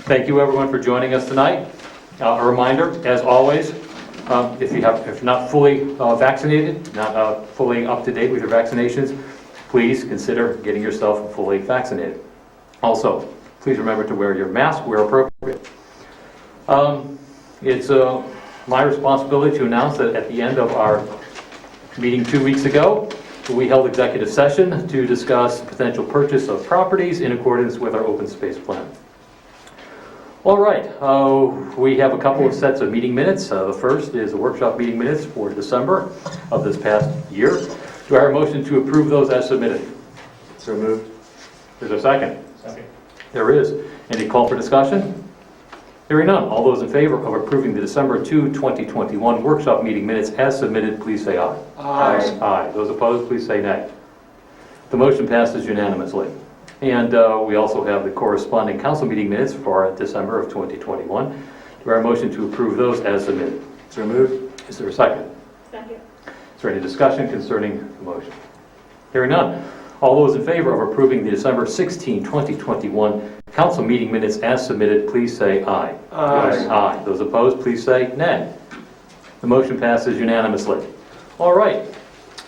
Thank you everyone for joining us tonight. A reminder, as always, if you're not fully vaccinated, not fully up to date with your vaccinations, please consider getting yourself fully vaccinated. Also, please remember to wear your mask where appropriate. It's my responsibility to announce that at the end of our meeting 2 weeks ago, we held executive session to discuss potential purchase of properties in accordance with our open space plan. All right, we have a couple of sets of meeting minutes. The first is the workshop meeting minutes for December of this past year. Do I hear a motion to approve those as submitted? So moved. Is there a second? Second. There is. Any call for discussion? Hearing none. All those in favor of approving the December 2, 2021 workshop meeting minutes as submitted, please say aye. Aye. Aye. Those opposed, please say nay. The motion passes unanimously. And we also have the corresponding council meeting minutes for December of 2021. Do I hear a motion to approve those as submitted? So moved. Is there a second? Second. Is there any discussion concerning the motion? Hearing none. All those in favor of approving the December 16, 2021 council meeting minutes as submitted, please say aye. Aye. Aye. Those opposed, please say nay. The motion passes unanimously. All right.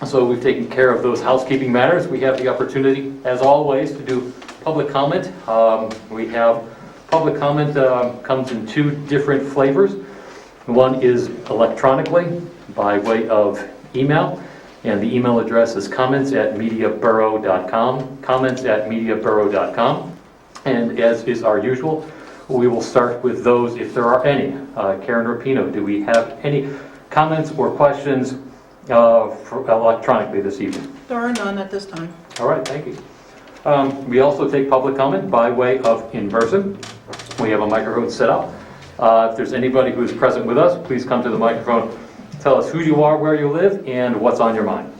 So we've taken care of those housekeeping matters. We have the opportunity, as always, to do public comment. We have public comment comes in two different flavors. One is electronically by way of email, and the email address is comments@mediaborough.com, comments@mediaborough.com. And as is our usual, we will start with those if there are any. Karen Rapino, do we have any comments or questions electronically this evening? There are none at this time. All right, thank you. We also take public comment by way of in person. We have a microphone set up. If there's anybody who is present with us, please come to the microphone. Tell us who you are, where you live, and what's on your mind.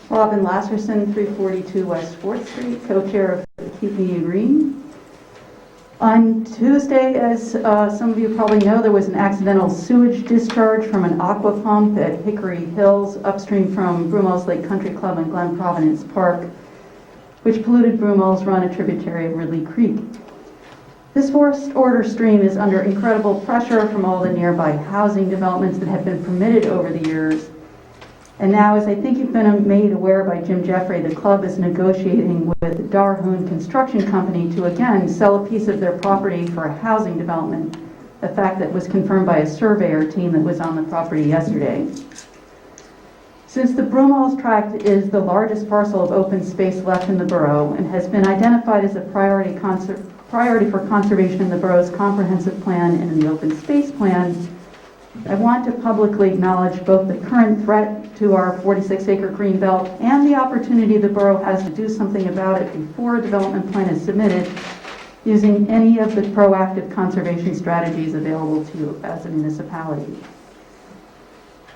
Robin Lasserson, 342 West 4th Street, co-chair of Keep Media Green. On Tuesday, as some of you probably know, there was an accidental sewage discharge from an aqua pump at Hickory Hills, upstream from Broomall's Lake Country Club and Glen Providence Park, which polluted Broomall's Run, a tributary of Ridley Creek. This forest order stream is under incredible pressure from all the nearby housing developments that have been permitted over the years. And now, as I think you've been made aware by Jim Jeffrey, the club is negotiating with Darhoon Construction Company to again sell a piece of their property for a housing development, a fact that was confirmed by a surveyor team that was on the property yesterday. Since the Broomall's tract is the largest parcel of open space left in the borough and has been identified as a priority for conservation in the borough's comprehensive plan and in the open space plan, I want to publicly acknowledge both the current threat to our 46-acre green belt and the opportunity the borough has to do something about it before a development plan is submitted, using any of the proactive conservation strategies available to you as a municipality.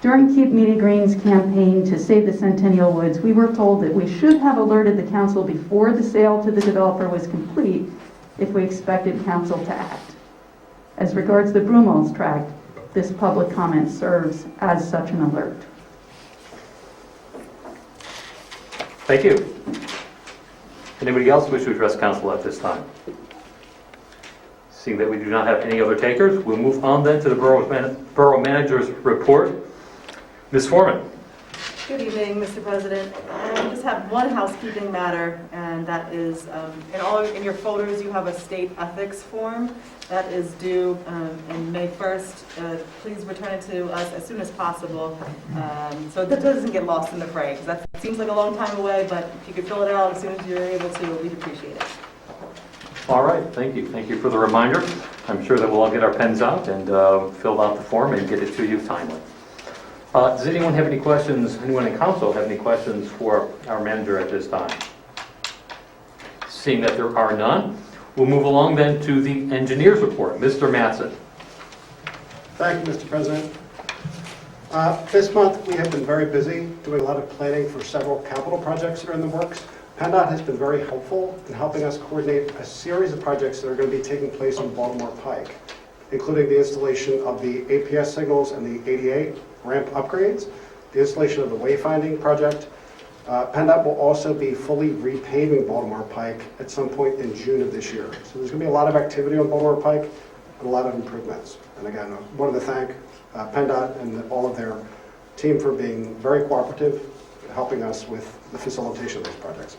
During Keep Media Green's campaign to save the Centennial Woods, we were told that we should have alerted the council before the sale to the developer was complete if we expected council to act. As regards the Broomall's tract, this public comment serves as such an alert. Thank you. Anybody else wish to address council at this time? Seeing that we do not have any other takers, we'll move on then to the Borough Manager's report. Ms. Foreman. Good evening, Mr. President. I just have one housekeeping matter, and that is in your folders you have a state ethics form that is due on May 1st. Please return it to us as soon as possible so that doesn't get lost in the fray, because that seems like a long time away, but if you could fill it out as soon as you're able to, we'd appreciate it. All right, thank you. Thank you for the reminder. I'm sure that we'll all get our pens out and fill out the form and get it to you timely. Does anyone have any questions, anyone in council have any questions for our manager at this time? Seeing that there are none, we'll move along then to the engineer's report. Mr. Mattson. Thank you, Mr. President. This month we have been very busy doing a lot of planning for several capital projects that are in the works. PennDOT has been very helpful in helping us coordinate a series of projects that are going to be taking place on Baltimore Pike, including the installation of the APS signals and the ADA ramp upgrades, the installation of the wayfinding project. PennDOT will also be fully repaving Baltimore Pike at some point in June of this year. So there's going to be a lot of activity on Baltimore Pike. and a lot of improvements. And again, I wanted to thank PennDOT and all of their team for being very cooperative, helping us with the facilitation of these projects.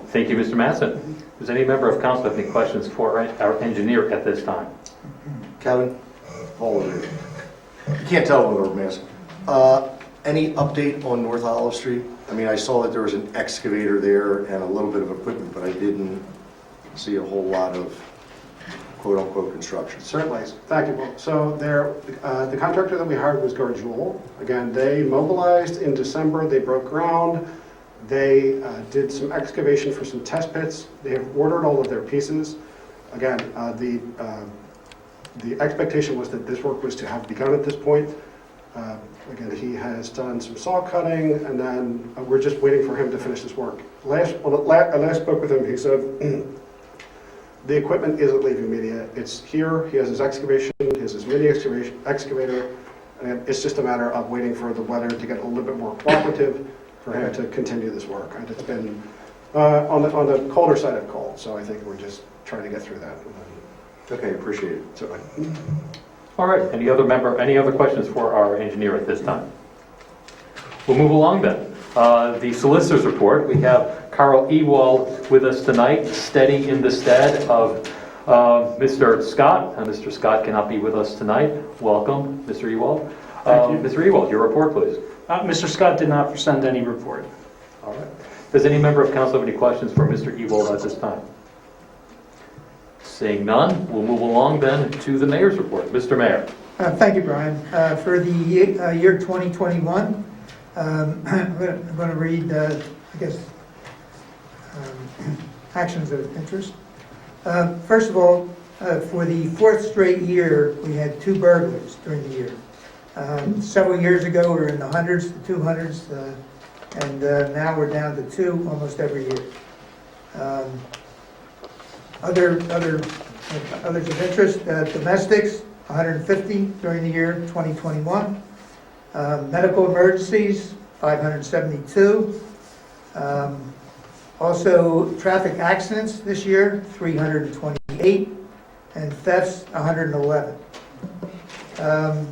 Thank you, Mr. Matson. Does any member of council have any questions for our engineer at this time? Kevin? All of you. You can't tell whether we're missing. Any update on North Olive Street? I mean, I saw that there was an excavator there and a little bit of equipment, but I didn't see a whole lot of quote-unquote construction. Certainly. Thank you. Well, so the contractor that we hired was Garjul. Again, they mobilized in December. They broke ground. They did some excavation for some test pits. They have ordered all of their pieces. Again, the expectation was that this work was to have begun at this point. Again, he has done some saw cutting, and then we're just waiting for him to finish this work. When I last spoke with him, he said, the equipment isn't leaving media. It's here. He has his excavation, he has his mini excavator, and it's just a matter of waiting for the weather to get a little bit more cooperative for him to continue this work. And it's been on the colder side of cold, so I think we're just trying to get through that. Okay, appreciate it. So, All right, any other questions for our engineer at this time? We'll move along then. The Solicitors Report, we have Carl Ewald with us tonight, steady in the stead of Mr. Scott. Mr. Scott cannot be with us tonight. Welcome, Mr. Ewald. Thank you. Mr. Ewald, your report, please. Mr. Scott did not present any report. All right. Does any member of council have any questions for Mr. Ewald at this time? Seeing none, we'll move along then to the mayor's report. Mr. Mayor. Thank you, Brian. For the year 2021, I'm going to read, actions of interest. First of all, for the fourth straight year, we had 2 burglaries during the year. Several years ago, we were in the hundreds, the 200s, and now we're down to 2 almost every year. Others of interest, domestics, 150 during the year 2021. Medical emergencies, 572. Also, traffic accidents this year, 328, and thefts, 111. I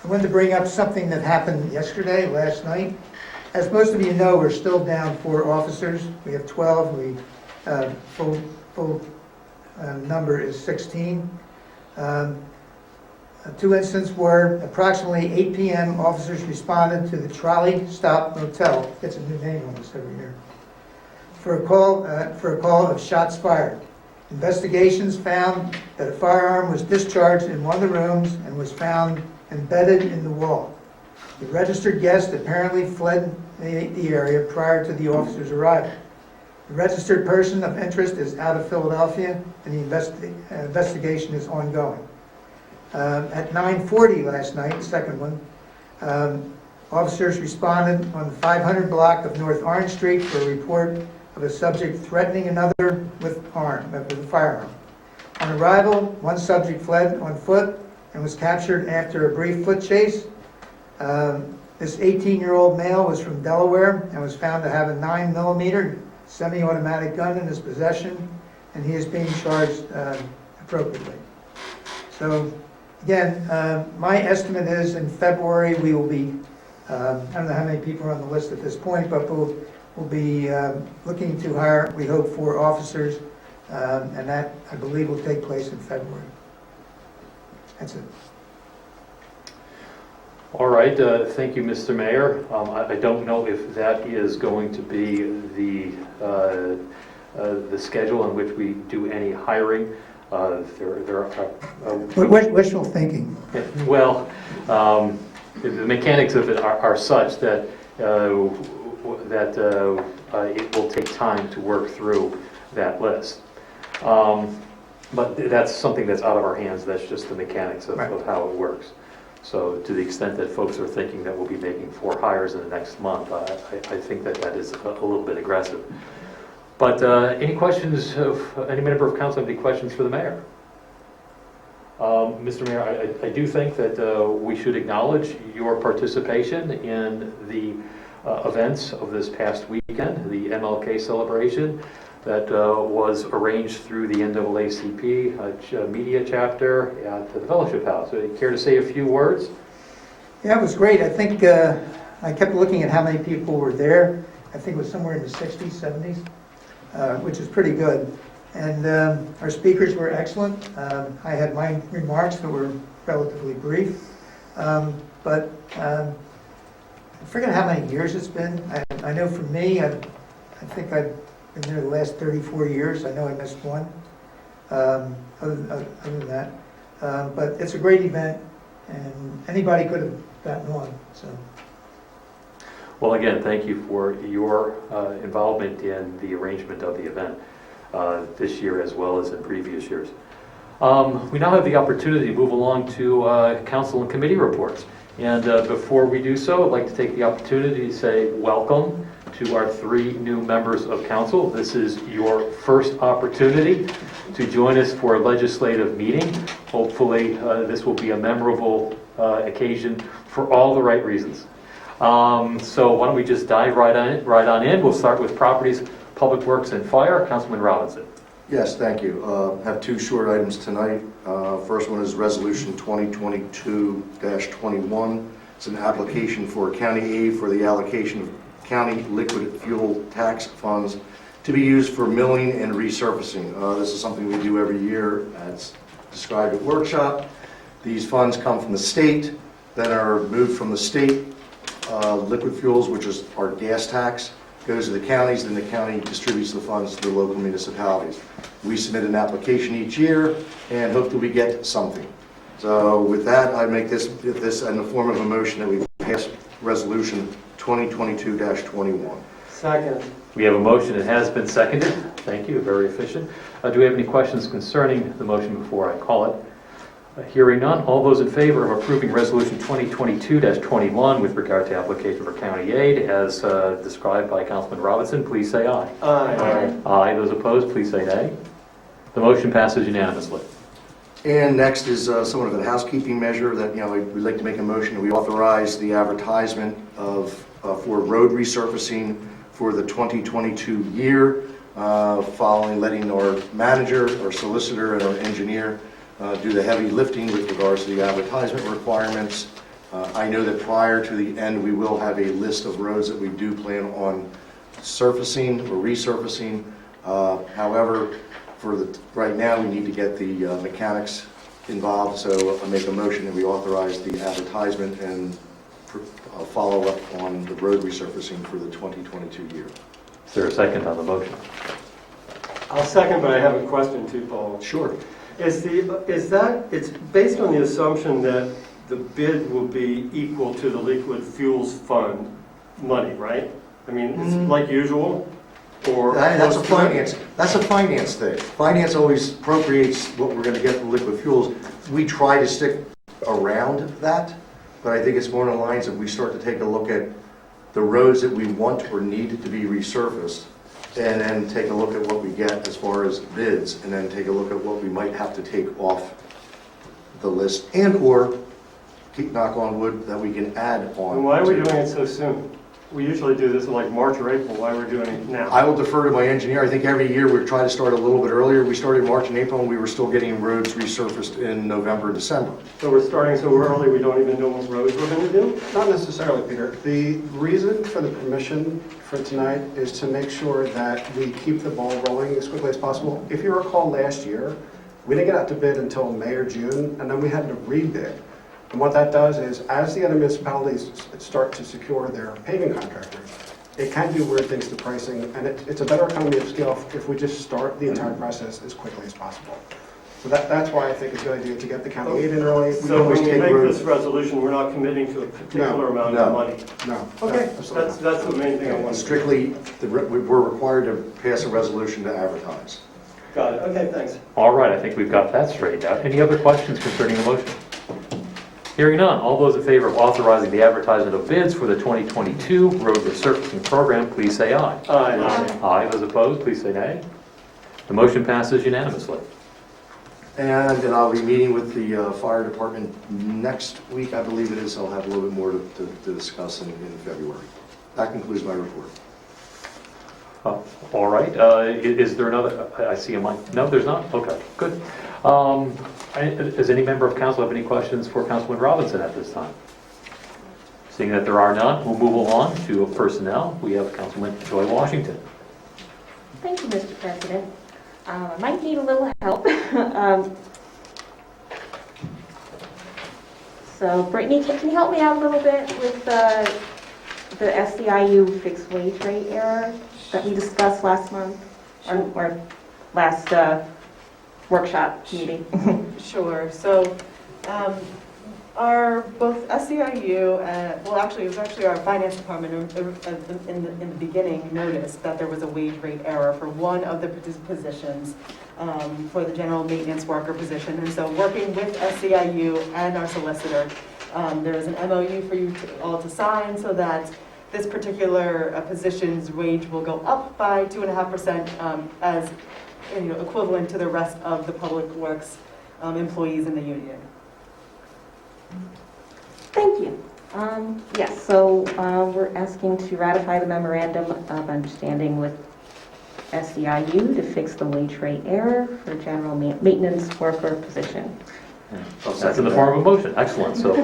wanted to bring up something that happened last night. As most of you know, we're still down 4 officers. We have 12. Full number is 16. 2 incidents were approximately 8 p.m. Officers responded to the Trolley Stop Motel. Gets a new name almost every year. For a call of shots fired. Investigations found that a firearm was discharged in one of the rooms and was found embedded in the wall. The registered guest apparently fled the area prior to the officer's arrival. The registered person of interest is out of Philadelphia, and the investigation is ongoing. At 9:40 last night, second one, officers responded on the 500 block of North Orange Street for a report of a subject threatening another with a firearm. On arrival, one subject fled on foot and was captured after a brief foot chase. This 18-year-old male was from Delaware and was found to have a 9mm semi-automatic gun in his possession, and he is being charged appropriately. So, again, my estimate is in February we will be, I don't know how many people are on the list at this point, but we'll be looking to hire, we hope, 4 officers, and that, I believe, will take place in February. That's it. All right, thank you, Mr. Mayor. I don't know if that is going to be the schedule in which we do any hiring. There are Wishful thinking. well, the mechanics of it are such that it will take time to work through that list. But that's something that's out of our hands. That's just the mechanics of how it works. So to the extent that folks are thinking that we'll be making 4 hires in the next month, I think that is a little bit aggressive. But any questions any member of council have any questions for the mayor? Mr. Mayor, I do think that we should acknowledge your participation in the events of this past weekend, the MLK celebration. that was arranged through the NAACP media chapter at the Fellowship House. Care to say a few words? Yeah, it was great. I think I kept looking at how many people were there. I think it was somewhere in the 60s, 70s, which is pretty good. And our speakers were excellent. I had my remarks that were relatively brief. But I forget how many years it's been. I know for me, I think I've been there the last 34 years. I know I missed one, other than that. But it's a great event, and anybody could have gotten on. So. Well, again, thank you for your involvement in the arrangement of the event this year as well as in previous years. We now have the opportunity to move along to council and committee reports. And before we do so, I'd like to take the opportunity to say welcome to our 3 new members of council. This is your first opportunity to join us for a legislative meeting. Hopefully, this will be a memorable occasion for all the right reasons. So why don't we just dive right on in. We'll start with Properties, Public Works, and Fire. Councilman Robinson. Yes, thank you. Have 2 short items tonight. First one is Resolution 2022-21. It's an application for county aid for the allocation of county liquid fuel tax funds to be used for milling and resurfacing. This is something we do every year as described at workshop. These funds come from the state, then are moved from the state liquid fuels, which is our gas tax, goes to the counties, then the county distributes the funds to the local municipalities. We submit an application each year and hope that we get something. So with that, I make this in the form of a motion that we pass Resolution 2022-21. Second. We have a motion. It has been seconded. Thank you. Very efficient. Do we have any questions concerning the motion before I call it? Hearing none, all those in favor of approving Resolution 2022-21 with regard to application for county aid as described by Councilman Robinson, please say aye. Aye. Aye. Those opposed, please say nay. The motion passes unanimously. And next is somewhat of a housekeeping measure that, we'd like to make a motion that we authorize the advertisement of for road resurfacing for the 2022 year, following letting our manager, our solicitor, and our engineer do the heavy lifting with regards to the advertisement requirements. I know that prior to the end, we will have a list of roads that we do plan on surfacing or resurfacing. However, right now, we need to get the mechanics involved, so I make a motion that we authorize the advertisement and follow up on the road resurfacing for the 2022 year. Is there a second on the motion? I'll second, but I have a question too, Paul. Sure. It's based on the assumption that the bid will be equal to the liquid fuels fund money, right? I mean, it's like usual, or That's a close to it? finance. That's a finance thing. Finance always appropriates what we're going to get from liquid fuels. We try to stick around that, but I think it's more in the lines of we start to take a look at the roads that we want or need to be resurfaced, and then take a look at what we get as far as bids, and then take a look at what we might have to take off the list, and or keep knock on wood that we can add on. And why are we doing it so soon? We usually do this in like March or April. Why are we doing it now? I will defer to my engineer. I think every year we try to start a little bit earlier. We started March and April, and we were still getting roads resurfaced in November and December. So we're starting so early we don't even know what roads we're going to do? Not necessarily, Peter. The reason for the permission for tonight is to make sure that we keep the ball rolling as quickly as possible. If you recall last year, we didn't get out to bid until May or June, and then we had to rebid. And what that does is, as the other municipalities start to secure their paving contractors, it can do weird things to pricing, and it's a better economy of scale if we just start the entire process as quickly as possible. So that's why I think it's a good idea to get the county aid in early. We So always when we take make roads- this resolution, we're not committing to a particular amount no. of money? No. Okay, absolutely that's the main thing I wanted. Strictly, we're required to pass a resolution to advertise. Got it, okay, thanks. All right, I think we've got that straightened out. Any other questions concerning the motion? Hearing none, all those in favor of authorizing the advertisement of bids for the 2022 road resurfacing program, please say aye. Aye. Aye. Those opposed, please say nay. The motion passes unanimously. And then I'll be meeting with the fire department next week, I believe it is. I'll have a little bit more to discuss in February. That concludes my report. All right, is there another, I see a mic, no, there's not? Okay, good. Does any member of council have any questions for Councilman Robinson at this time? Seeing that there are none, we'll move along to personnel. We have Councilman Joy Washington. Thank you, Mr. President. I might need a little help. So Brittany, can you help me out a little bit with the SEIU fixed wage rate error that we discussed last month or last workshop meeting? Sure. So our both SEIU and, well, actually, it was actually our finance department in the beginning noticed that there was a wage rate error for one of the positions, for the general maintenance worker position. And so working with SEIU and our solicitor, there is an MOU for you all to sign so that this particular position's wage will go up by 2.5% as equivalent to the rest of the public works employees in the union. Thank you. Yes, so we're asking to ratify the memorandum of understanding with SEIU to fix the wage rate error for general maintenance worker position. That's in the form of a motion. Excellent. So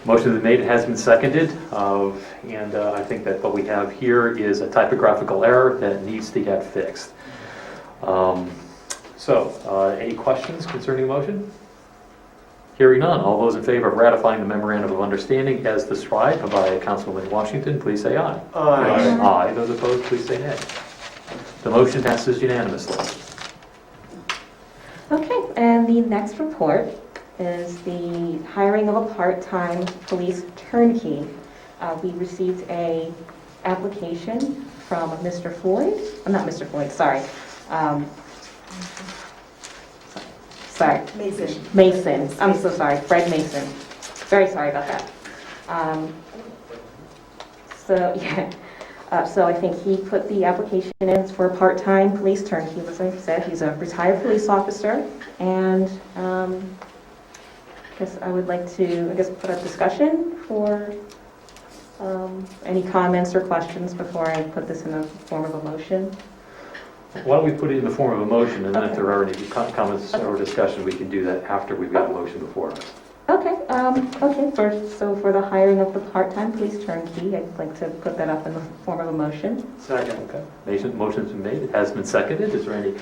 motion is made, it has been seconded, and I think that what we have here is a typographical error that needs to get fixed. Any questions concerning the motion? Hearing none, all those in favor of ratifying the memorandum of understanding as described by Councilman Washington, please say aye. Aye. Aye. Those opposed, please say nay. The motion passes unanimously. Okay, and the next report is the hiring of a part-time police turnkey. We received a application from Mr. Floyd, not Mr. Floyd, sorry. Mason. I'm so sorry, Fred Mason. Very sorry about that. So I think he put the application in for a part-time police turnkey. As I said, he's a retired police officer, and I guess I would like to, put up discussion for any comments or questions before I put this in the form of a motion. Why don't we put it in the form of a motion, and then if Okay. there are any comments or discussion, we can do that after we've got a motion before us. Okay, for the hiring of the part-time police turnkey, I'd like to put that up in the form of a motion. Second. Okay. Motion's been made, it has been seconded. Is there any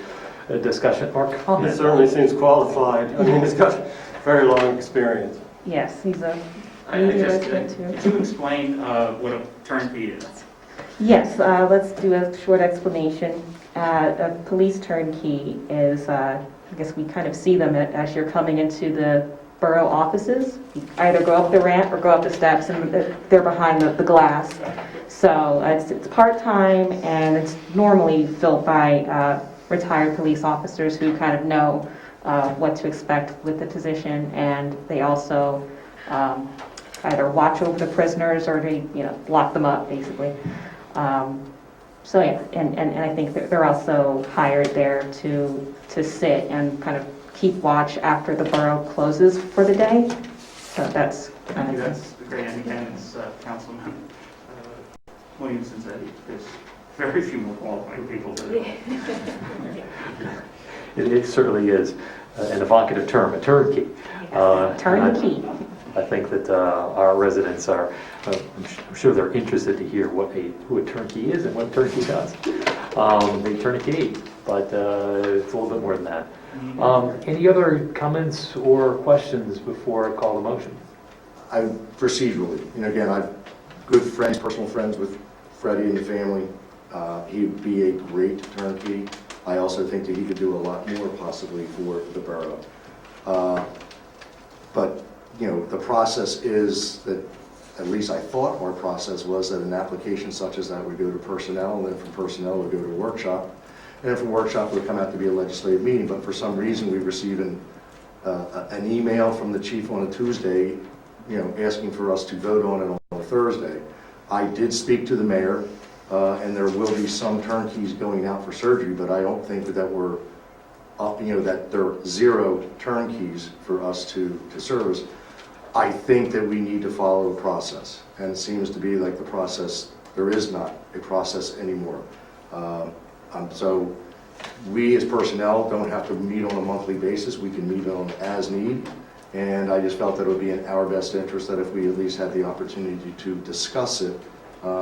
discussion or He comment? certainly seems qualified. I mean, he's got very long experience. Yes, he's a I media just, resident could too. you explain what a turnkey is? Yes, let's do a short explanation. A police turnkey is, we kind of see them as you're coming into the borough offices. You either go up the ramp or go up the steps, and they're behind the glass. So it's part-time, and it's normally filled by retired police officers who kind of know what to expect with the position, and they also either watch over the prisoners or they, lock them up, basically. And I think they're also hired there to sit and kind of keep watch after the borough closes for the day. So that's kind of... That's great. And again, as Councilman Williamson said, there's very few more qualified people for that. It certainly is an evocative term, a turnkey. Turnkey. I think that our residents are, I'm sure they're interested to hear who a turnkey is and what a turnkey does. They turn a key, but it's a little bit more than that. Any other comments or questions before I call the motion? Procedurally, again, I've good friends, personal friends with Freddie and the family. He would be a great turnkey. I also think that he could do a lot more possibly for the borough. But the process is that, at least I thought our process was that an application such as that would go to personnel, and then from personnel would go to workshop, and then from workshop would come out to be a legislative meeting. But for some reason, we received an email from the chief on a Tuesday, asking for us to vote on it on a Thursday. I did speak to the mayor, and there will be some turnkeys going out for surgery, but I don't think that we're, that there are zero turnkeys for us to service. I think that we need to follow a process, and it seems to be like the process, there is not a process anymore. So we as personnel don't have to meet on a monthly basis. We can meet on as need. And I just felt that it would be in our best interest that if we at least had the opportunity to discuss it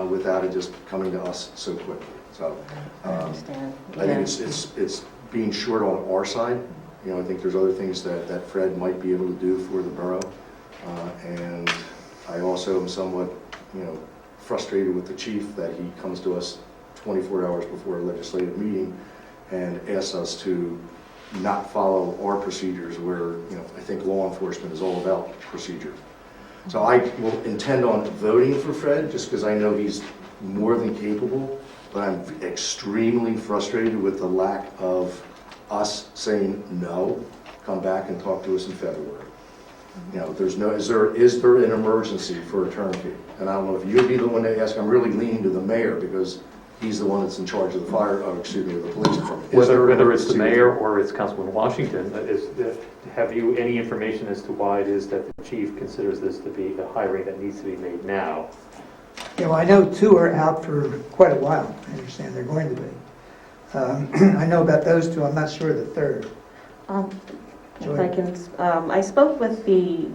without it just coming to us so quickly. So I understand. I think it's being short on our side. You know, I think there's other things that Fred might be able to do for the borough. And I also am somewhat, frustrated with the chief that he comes to us 24 hours before a legislative meeting and asks us to not follow our procedures where, I think law enforcement is all about procedure. So I will intend on voting for Fred just because I know he's more than capable, but I'm extremely frustrated with the lack of us saying no, come back and talk to us in February. Is there an emergency for a turnkey? And I don't know if you'd be the one to ask. I'm really leaning to the mayor because he's the one that's in charge of the the police department. Whether it's the mayor or it's Councilman Washington, have you any information as to why it is that the chief considers this to be a hiring that needs to be made now? I know 2 are out for quite a while. I understand they're going to be. I know about those 2. I'm not sure of the third. If I can, I spoke with the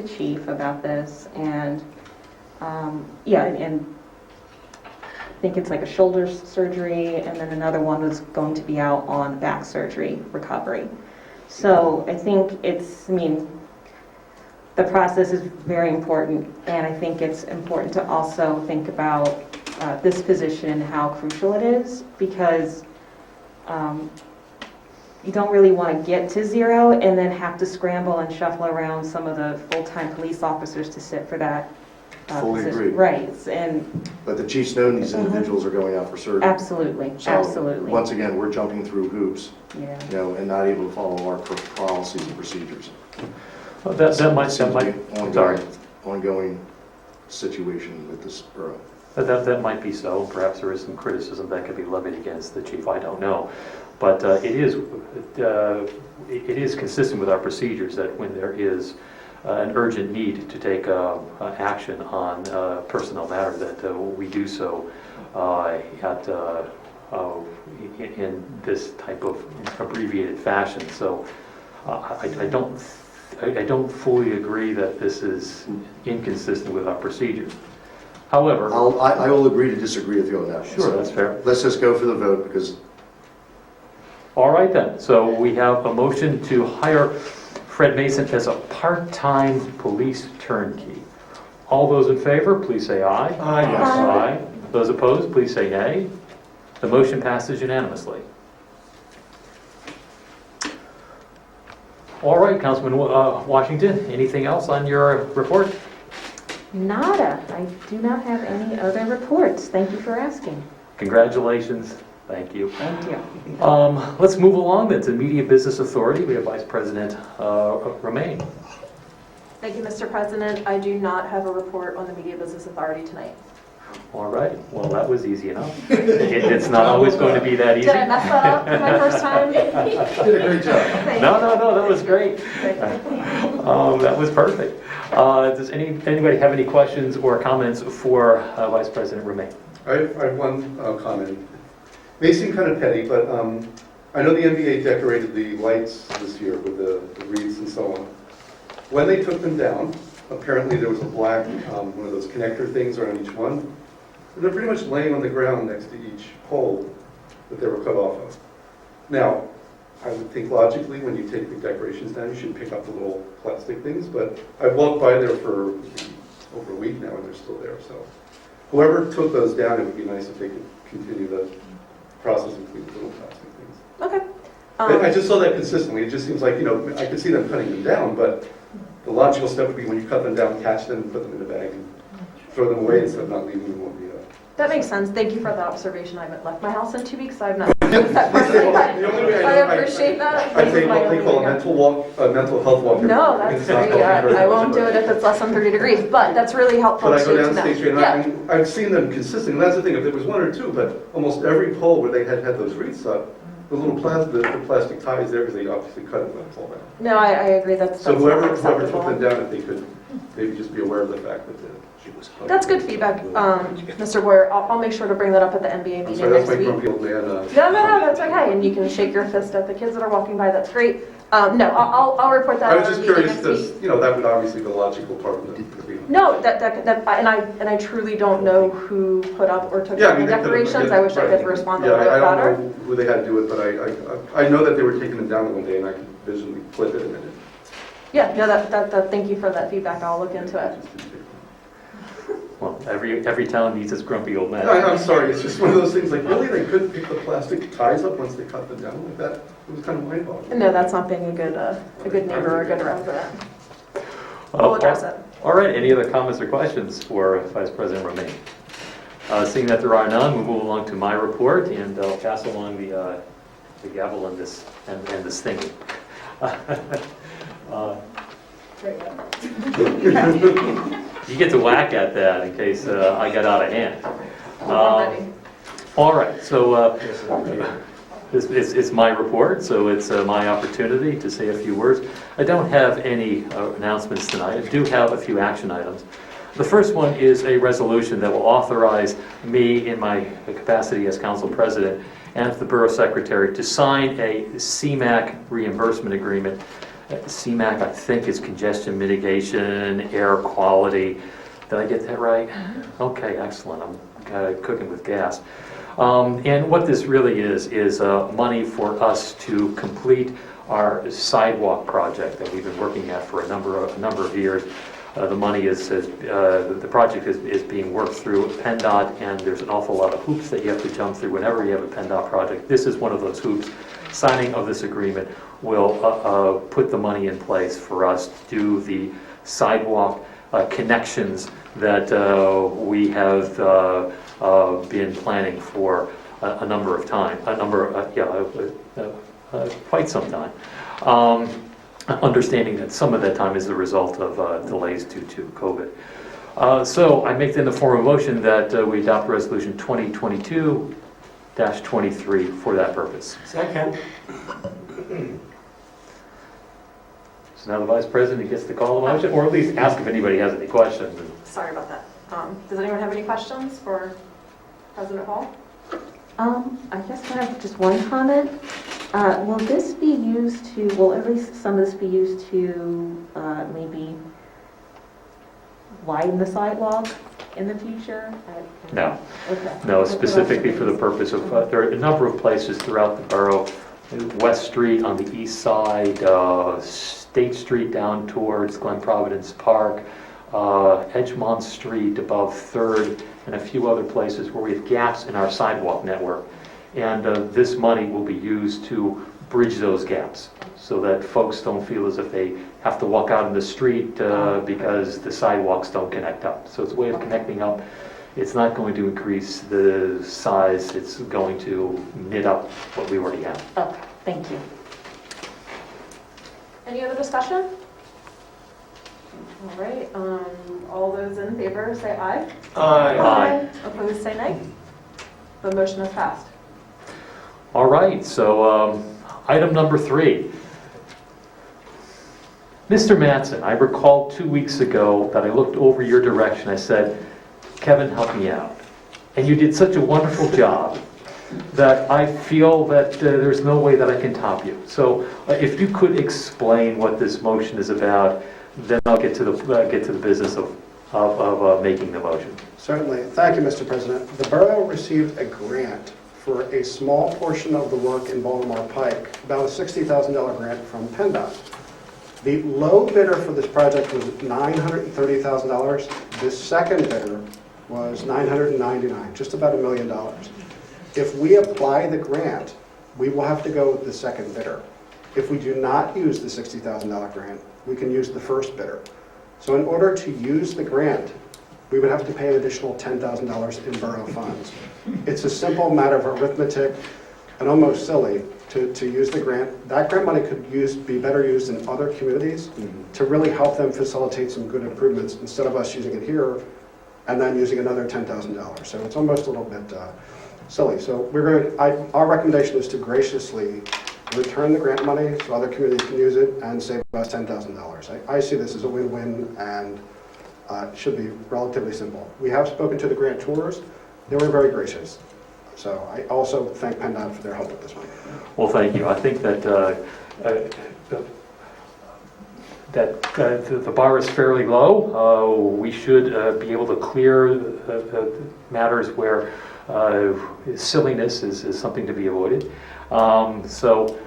chief about this, and and I think it's like a shoulder surgery, and then another one was going to be out on back surgery recovery. So I think the process is very important, and I think it's important to also think about this position, how crucial it is, because you don't really want to get to 0 and then have to scramble and shuffle around some of the full-time police officers to sit for that Fully position. agree. Right, But the chief's known these individuals are going out for surgery. absolutely, So, absolutely. once again, we're jumping through hoops, Yeah. and not able to follow our policies and procedures. That might, Seems to be an sorry. ongoing situation with this borough. That might be so. Perhaps there is some criticism that could be levied against the chief. I don't know. But it is consistent with our procedures that when there is an urgent need to take action on personnel matter, that we do so in this type of abbreviated fashion. So I don't fully agree that this is inconsistent with our procedures. However, I will agree to disagree with you on that. Sure, that's fair. Let's just go for the vote because all right then, so we have a motion to hire Fred Mason as a part-time police turnkey. All those in favor, please say aye. Aye. Yes. Aye. Those opposed, please say nay. The motion passes unanimously. All right, Councilman Washington, anything else on your report? Nada. I do not have any other reports. Thank you for asking. Congratulations. Thank you. Thank you. Let's move along then to Media Business Authority. We have Vice President Romaine. Thank you, Mr. President. I do not have a report on the Media Business Authority tonight. All right. Well, that was easy enough. It's not always going to be that easy. Did I mess that up for my first time? you did a great job. No, that was great. That was perfect. Does anybody have any questions or comments for Vice President Romaine? I have one comment. May seem kind of petty, but I know the NBA decorated the lights this year with the wreaths and so on. When they took them down, apparently there was a black, one of those connector things around each one. And they're pretty much laying on the ground next to each pole that they were cut off of. Now, I would think logically when you take the decorations down, you should pick up the little plastic things, but I've walked by there for over a week now and they're still there. So whoever took those down, it would be nice if they could continue the process of cleaning the little plastic things. Okay. I just saw that consistently. It just seems like, I could see them cutting them down, but the logical step would be when you cut them down, catch them, put them in a bag, and throw them away instead of not leaving them on the That makes sense. Thank you for that observation. I haven't left my house in 2 weeks, so I've not noticed that personally, but I appreciate that. I take what they call a mental health walk. No, that's great. I won't do it if it's less than 30 degrees, but that's really helpful But I go to down know. State Street, and I've seen them consistently. And that's the thing, if there was 1 or 2, but almost every pole where they had those wreaths up, the little plastic ties there, because they obviously cut it when it fall down. No, I agree. That's So not whoever acceptable. took them down, if they could maybe just be aware of the fact that they should That's good feedback, Mr. Boyer. I'll make sure to bring that up at the NBA I'm meeting sorry, that's next my week. grumpy old man. No, that's okay, and you can shake your fist at the kids that are walking by, that's great. No, I'll report that I at was our just meeting curious, next because, week. you know, that would obviously be the logical part of it. No, and I truly don't know who put up or took Yeah, I down mean, the they could've- decorations. I wish I could respond a Yeah, little bit I better. don't know who they had to do it, but I know that they were taking them down one day, and I could visually flip it, and it. Yeah, no, thank you for that feedback. I'll look into it. Well, every town needs its grumpy old man. I'm sorry, it's just one of those things, like, really, they couldn't pick the plastic ties up once they cut them down like that? It was kind of mind-boggling. No, that's not being a good neighbor or a good resident. We'll address it. All right, any other comments or questions for Vice President Romaine? Seeing that there are none, we'll move along to my report, and I'll pass along the gavel and this thingy. You get to whack at that in case I got out of hand. All right, so it's my report, so it's my opportunity to say a few words. I don't have any announcements tonight. I do have a few action items. The first one is a resolution that will authorize me in my capacity as council president and the borough secretary to sign a CMAQ reimbursement agreement. CMAQ, I think, is congestion mitigation, air quality. Did I get that right? Okay, excellent. I'm cooking with gas. And what this really is money for us to complete our sidewalk project that we've been working at for a number of years. The money the project is being worked through PennDOT, and there's an awful lot of hoops that you have to jump through whenever you have a PennDOT project. This is one of those hoops. Signing of this agreement will put the money in place for us to do the sidewalk connections that we have been planning for a number of time, quite some time. Understanding that some of that time is the result of delays due to COVID. So I make then the form of motion that we adopt resolution 2022-23 for that purpose. Second. So now the vice president gets to call the motion, or at least ask if anybody has any questions. Sorry about that. Does anyone have any questions for President Hall? I guess I have just one comment. Will this be used to, will at least some of this be used to maybe widen the sidewalk in the future? No. Okay. No, specifically for the purpose of, there are a number of places throughout the borough, West Street on the east side, State Street down towards Glen Providence Park, Edgemont Street above 3rd, and a few other places where we have gaps in our sidewalk network. And this money will be used to bridge those gaps so that folks don't feel as if they have to walk out in the street because the sidewalks don't connect up. So it's a way of connecting up. It's not going to increase the size, it's going to knit up what we already have. Okay, thank you. Any other discussion? All right, all those in favor say aye. Aye. Opposed say nay. The motion is passed. All right, so item number 3. Mr. Mattson, I recalled 2 weeks ago that I looked over your direction. I said, Kevin, help me out. And you did such a wonderful job that I feel that there's no way that I can top you. So if you could explain what this motion is about, then I'll get to the business of making the motion. Certainly. Thank you, Mr. President. The borough received a grant for a small portion of the work in Baltimore Pike, about a $60,000 grant from PennDOT. The low bidder for this project was $930,000. The second bidder was $999,000, just about $1 million. If we apply the grant, we will have to go with the second bidder. If we do not use the $60,000 grant, we can use the first bidder. So in order to use the grant, we would have to pay an additional $10,000 in borough funds. It's a simple matter of arithmetic and almost silly to use the grant. That grant money could be better used in other communities to really help them facilitate some good improvements instead of us using it here and then using another $10,000. So it's almost a little bit silly. So our recommendation is to graciously return the grant money so other communities can use it and save us $10,000. I see this as a win-win, and Should be relatively simple. We have spoken to the grantor's. They were very gracious. So I also thank PennDOT for their help with this one. Well, thank you. I think that the bar is fairly low. We should be able to clear matters where silliness is something to be avoided. So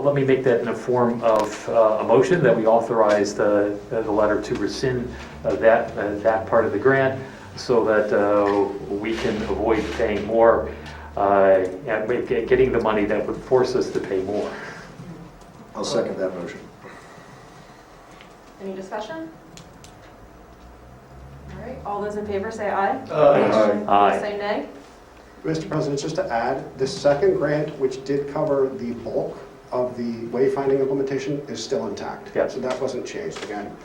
let me make that in the form of a motion that we authorize the letter to rescind that part of the grant so that we can avoid paying more and getting the money that would force us to pay more. I'll second that motion. Any discussion? All right, all those in favor say aye. Aye. Say nay. Mr. President, just to add, the second grant, which did cover the bulk of the wayfinding implementation, is still intact. Yep. So that wasn't changed. Again,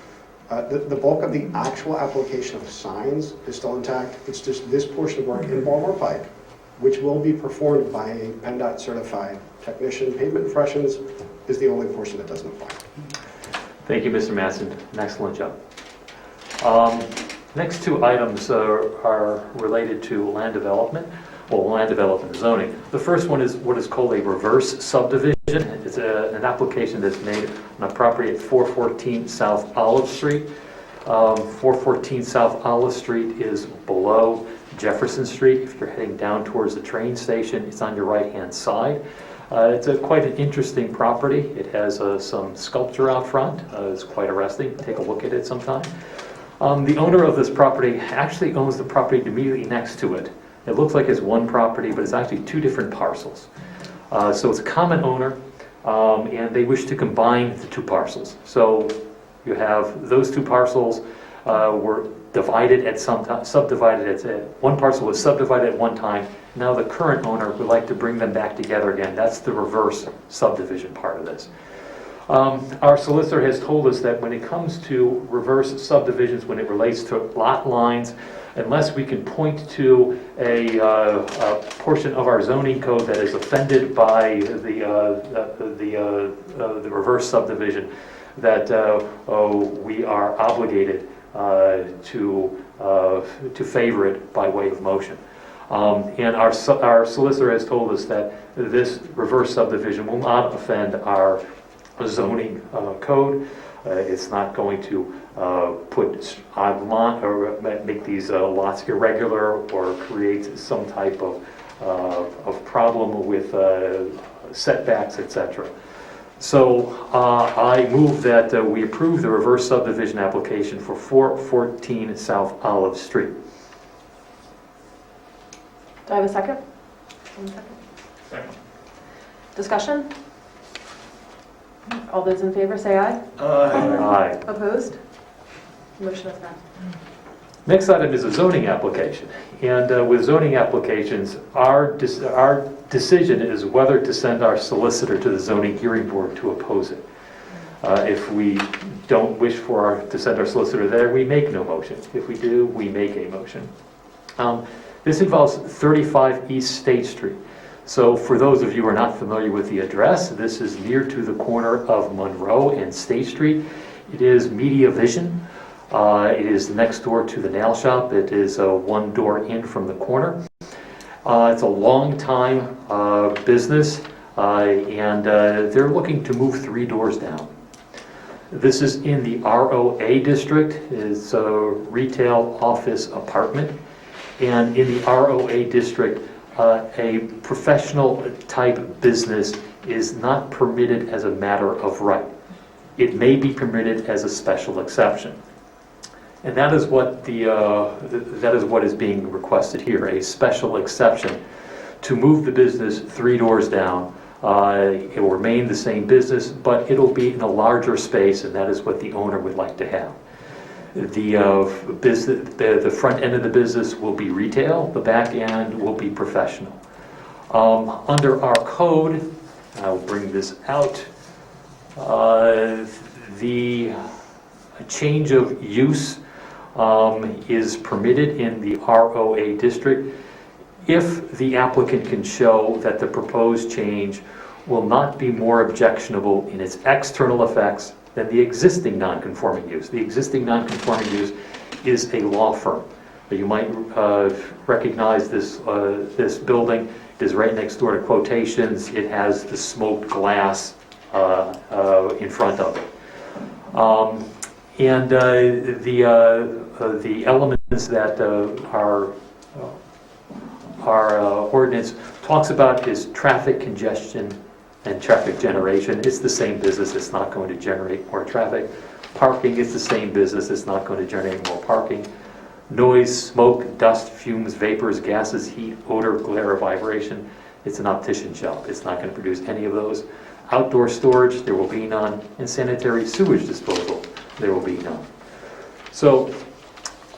the bulk of the actual application of signs is still intact. It's just this portion of work in Borough Pike, which will be performed by a PennDOT certified technician. Pavement impressions is the only portion that doesn't apply. Thank you, Mr. Matson. An excellent job. Next two items are related to land development. Well, land development zoning. The first one is what is called a reverse subdivision. It's an application that's made on a property at 414 South Olive Street. 414 South Olive Street is below Jefferson Street. If you're heading down towards the train station, it's on your right-hand side. It's quite an interesting property. It has some sculpture out front. It's quite arresting. Take a look at it sometime. The owner of this property actually owns the property immediately next to it. It looks like it's one property, but it's actually two different parcels. So it's a common owner, and they wish to combine the two parcels. So you have those two parcels were divided at some time, subdivided at one parcel was subdivided at one time. Now the current owner would like to bring them back together again. That's the reverse subdivision part of this. Our solicitor has told us that when it comes to reverse subdivisions, when it relates to lot lines, unless we can point to a portion of our zoning code that is offended by the reverse subdivision, that we are obligated to favor it by way of motion. And our solicitor has told us that this reverse subdivision will not offend our zoning code. It's not going to put odd lot or make these lots irregular or create some type of problem with setbacks, etc. So I move that we approve the reverse subdivision application for 414 South Olive Street. Do I have a second? Second. Discussion? All those in favor say aye. Aye. Opposed? Motion is passed. Next item is a zoning application. And with zoning applications, our decision is whether to send our solicitor to the zoning hearing board to oppose it. If we don't wish to send our solicitor there, we make no motion. If we do, we make a motion. This involves 35 East State Street. So for those of you who are not familiar with the address, this is near to the corner of Monroe and State Street. It is Media Vision. It is next door to the nail shop. It is one door in from the corner. It's a long time business, and they're looking to move 3 doors down. This is in the ROA district. It's a retail office apartment. And in the ROA district, a professional type business is not permitted as a matter of right. It may be permitted as a special exception. And that is what is being requested here, a special exception to move the business 3 doors down. It will remain the same business, but it'll be in a larger space, and that is what the owner would like to have. The front end of the business will be retail, the back end will be professional. Under our code, I'll bring this out, the change of use is permitted in the ROA district if the applicant can show that the proposed change will not be more objectionable in its external effects than the existing non-conforming use. The existing non-conforming use is a law firm. You might recognize this building. It is right next door to Quotations. It has the smoked glass in front of it. And the elements that our ordinance talks about is traffic congestion and traffic generation. It's the same business. It's not going to generate more traffic. Parking is the same business. It's not going to generate more parking. Noise, smoke, dust, fumes, vapors, gases, heat, odor, glare, or vibration. It's an optician shop. It's not going to produce any of those. Outdoor storage, there will be none. And sanitary sewage disposal, there will be none. So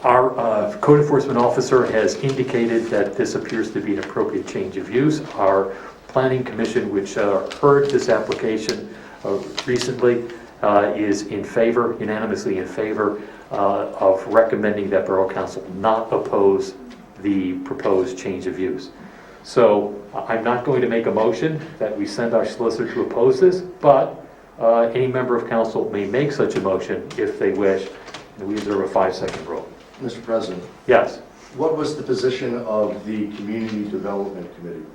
our code enforcement officer has indicated that this appears to be an appropriate change of use. Our planning commission, which heard this application recently, is in favor, unanimously in favor of recommending that Borough Council not oppose the proposed change of use. So I'm not going to make a motion that we send our solicitor to oppose this, but any member of council may make such a motion if they wish, and we reserve a 5-second rule. Mr. President, Yes. what was the position of the Community Development Committee?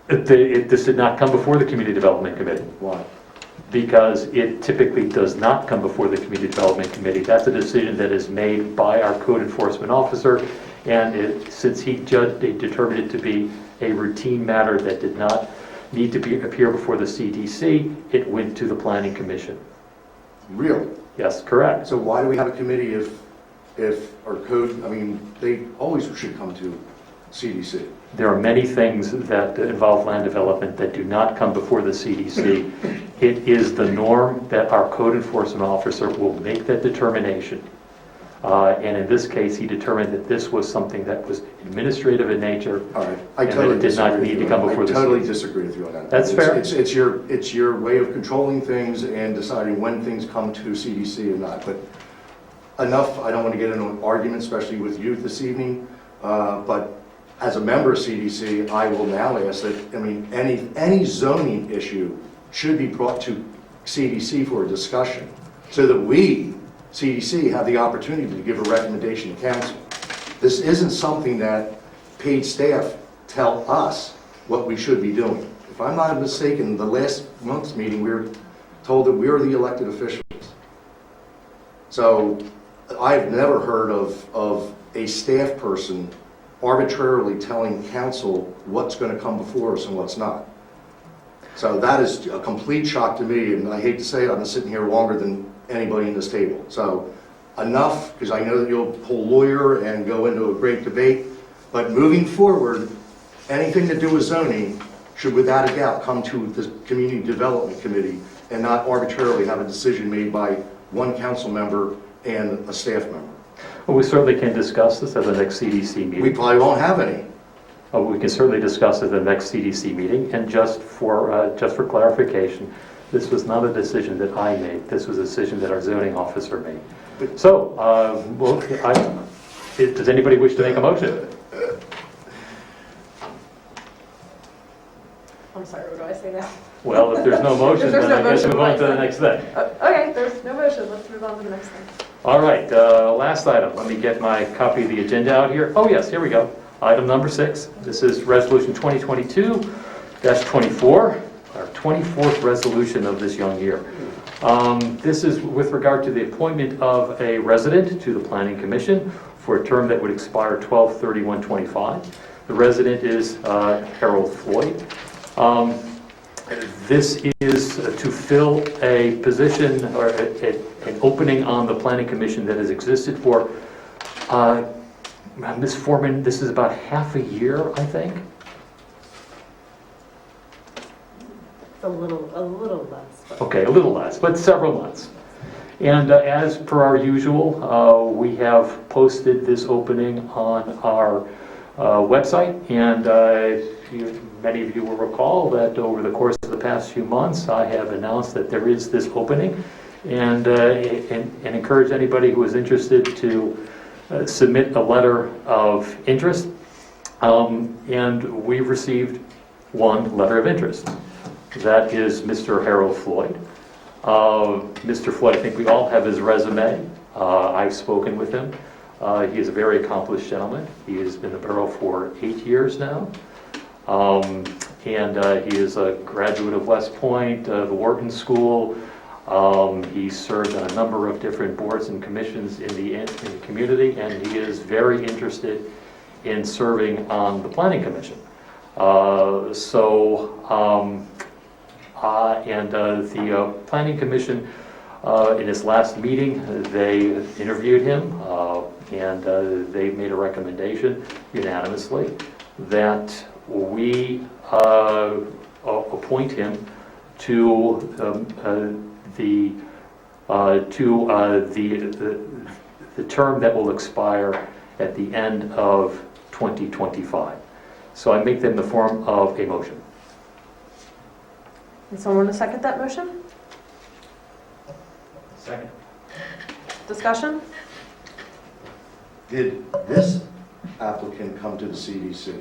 This did not come before the Community Development Committee. Why? Because it typically does not come before the Community Development Committee. That's a decision that is made by our code enforcement officer, and since he determined it to be a routine matter that did not need to appear before the CDC, it went to the Planning Commission. Really? Yes, correct. So why do we have a committee if our code, I mean, they always should come to CDC? There are many things that involve land development that do not come before the CDC. It is the norm that our code enforcement officer will make that determination. And in this case, he determined that this was something that was administrative in nature. All right, and that it did not need to come before the CDC. I totally disagree with you on that. That's fair. It's your way of controlling things and deciding when things come to CDC and not. But enough, I don't want to get into an argument, especially with you this evening. But as a member of CDC, I will now ask that, I mean, any zoning issue should be brought to CDC for a discussion so that we, CDC, have the opportunity to give a recommendation to council. This isn't something that paid staff tell us what we should be doing. If I'm not mistaken, the last month's meeting, we were told that we are the elected officials. So I've never heard of a staff person arbitrarily telling council what's going to come before us and what's not. So that is a complete shock to me, and I hate to say it, I've been sitting here longer than anybody in this table. So enough, because I know that you'll pull lawyer and go into a great debate, but moving forward, anything to do with zoning should without a doubt come to the Community Development Committee and not arbitrarily have a decision made by one council member and a staff member. Well, we certainly can discuss this at the next CDC meeting. We probably won't have any. We can certainly discuss it at the next CDC meeting. And just for clarification, this was not a decision that I made. This was a decision that our zoning officer made. So, does anybody wish to make a motion? I'm sorry, what do I say now? Well, if there's no motion, There's then no I guess motion, move what on I to the said. next thing. Okay, there's no motion, let's move on to the next thing. All right, last item. Let me get my copy of the agenda out here. Oh, yes, here we go. Item number 6. This is Resolution 2022-24, our 24th resolution of this young year. This is with regard to the appointment of a resident to the Planning Commission for a term that would expire 12/31/25. The resident is Harold Floyd. This is to fill a position or an opening on the Planning Commission that has existed for, Ms. Foreman, this is about half a year, I think. A little less. But Okay, a little less, but several months. And as per our usual, we have posted this opening on our website, and many of you will recall that over the course of the past few months, I have announced that there is this opening, and encourage anybody who is interested to submit a letter of interest. And we've received one letter of interest. That is Mr. Harold Floyd. Mr. Floyd, I think we all have his resume. I've spoken with him. He is a very accomplished gentleman. He has been in the borough for 8 years now. And he is a graduate of West Point, the Wharton School. He served on a number of different boards and commissions in the community, and he is very interested in serving on the Planning Commission. The Planning Commission, in its last meeting, they interviewed him, and they made a recommendation unanimously that we appoint him to the term that will expire at the end of 2025. So I make them in the form of a motion. Does someone want to second that motion? Second. Discussion? Did this applicant come to the CDC?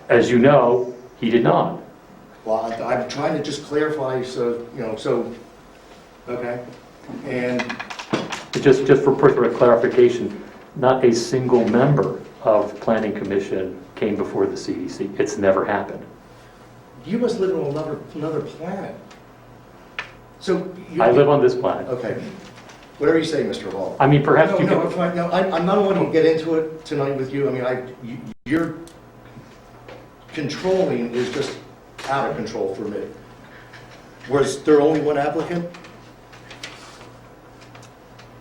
As you know, he did not. Well, I'm trying to just clarify, so, okay. And Just for further clarification, not a single member of Planning Commission came before the CDC. It's never happened. you must live on another planet. So I live on this planet. Okay. Whatever you say, Mr. Hall. I mean, perhaps you No, could... I'm fine. No, I'm not wanting to get into it tonight with you. I mean, you're controlling is just out of control for me. Was there only one applicant?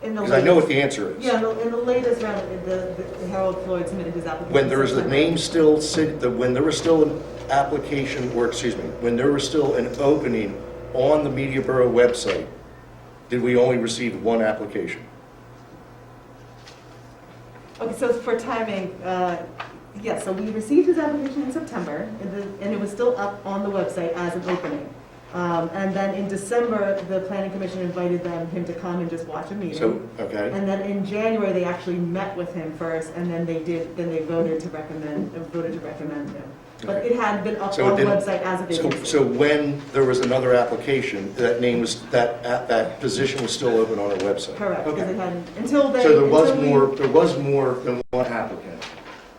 Because I know what the answer is. Yeah, in the latest round, the Harold Floyd submitted his application. When there was a name still, when there was still an application, or excuse me, when there was still an opening on the Media Borough website, did we only receive one application? Okay, so for timing, yes, so we received his application in September, and it was still up on the website as an opening. And then in December, the Planning Commission invited him to come and just watch a meeting. So, okay. And then in January, they actually met with him first, and then they voted to recommend him. But Okay. it had been up So on it the didn't- website as a vacancy. So when there was another application, that name was, that position was still open on our website? Correct, because Okay. it hadn't, until they. So there was until we- more than one applicant?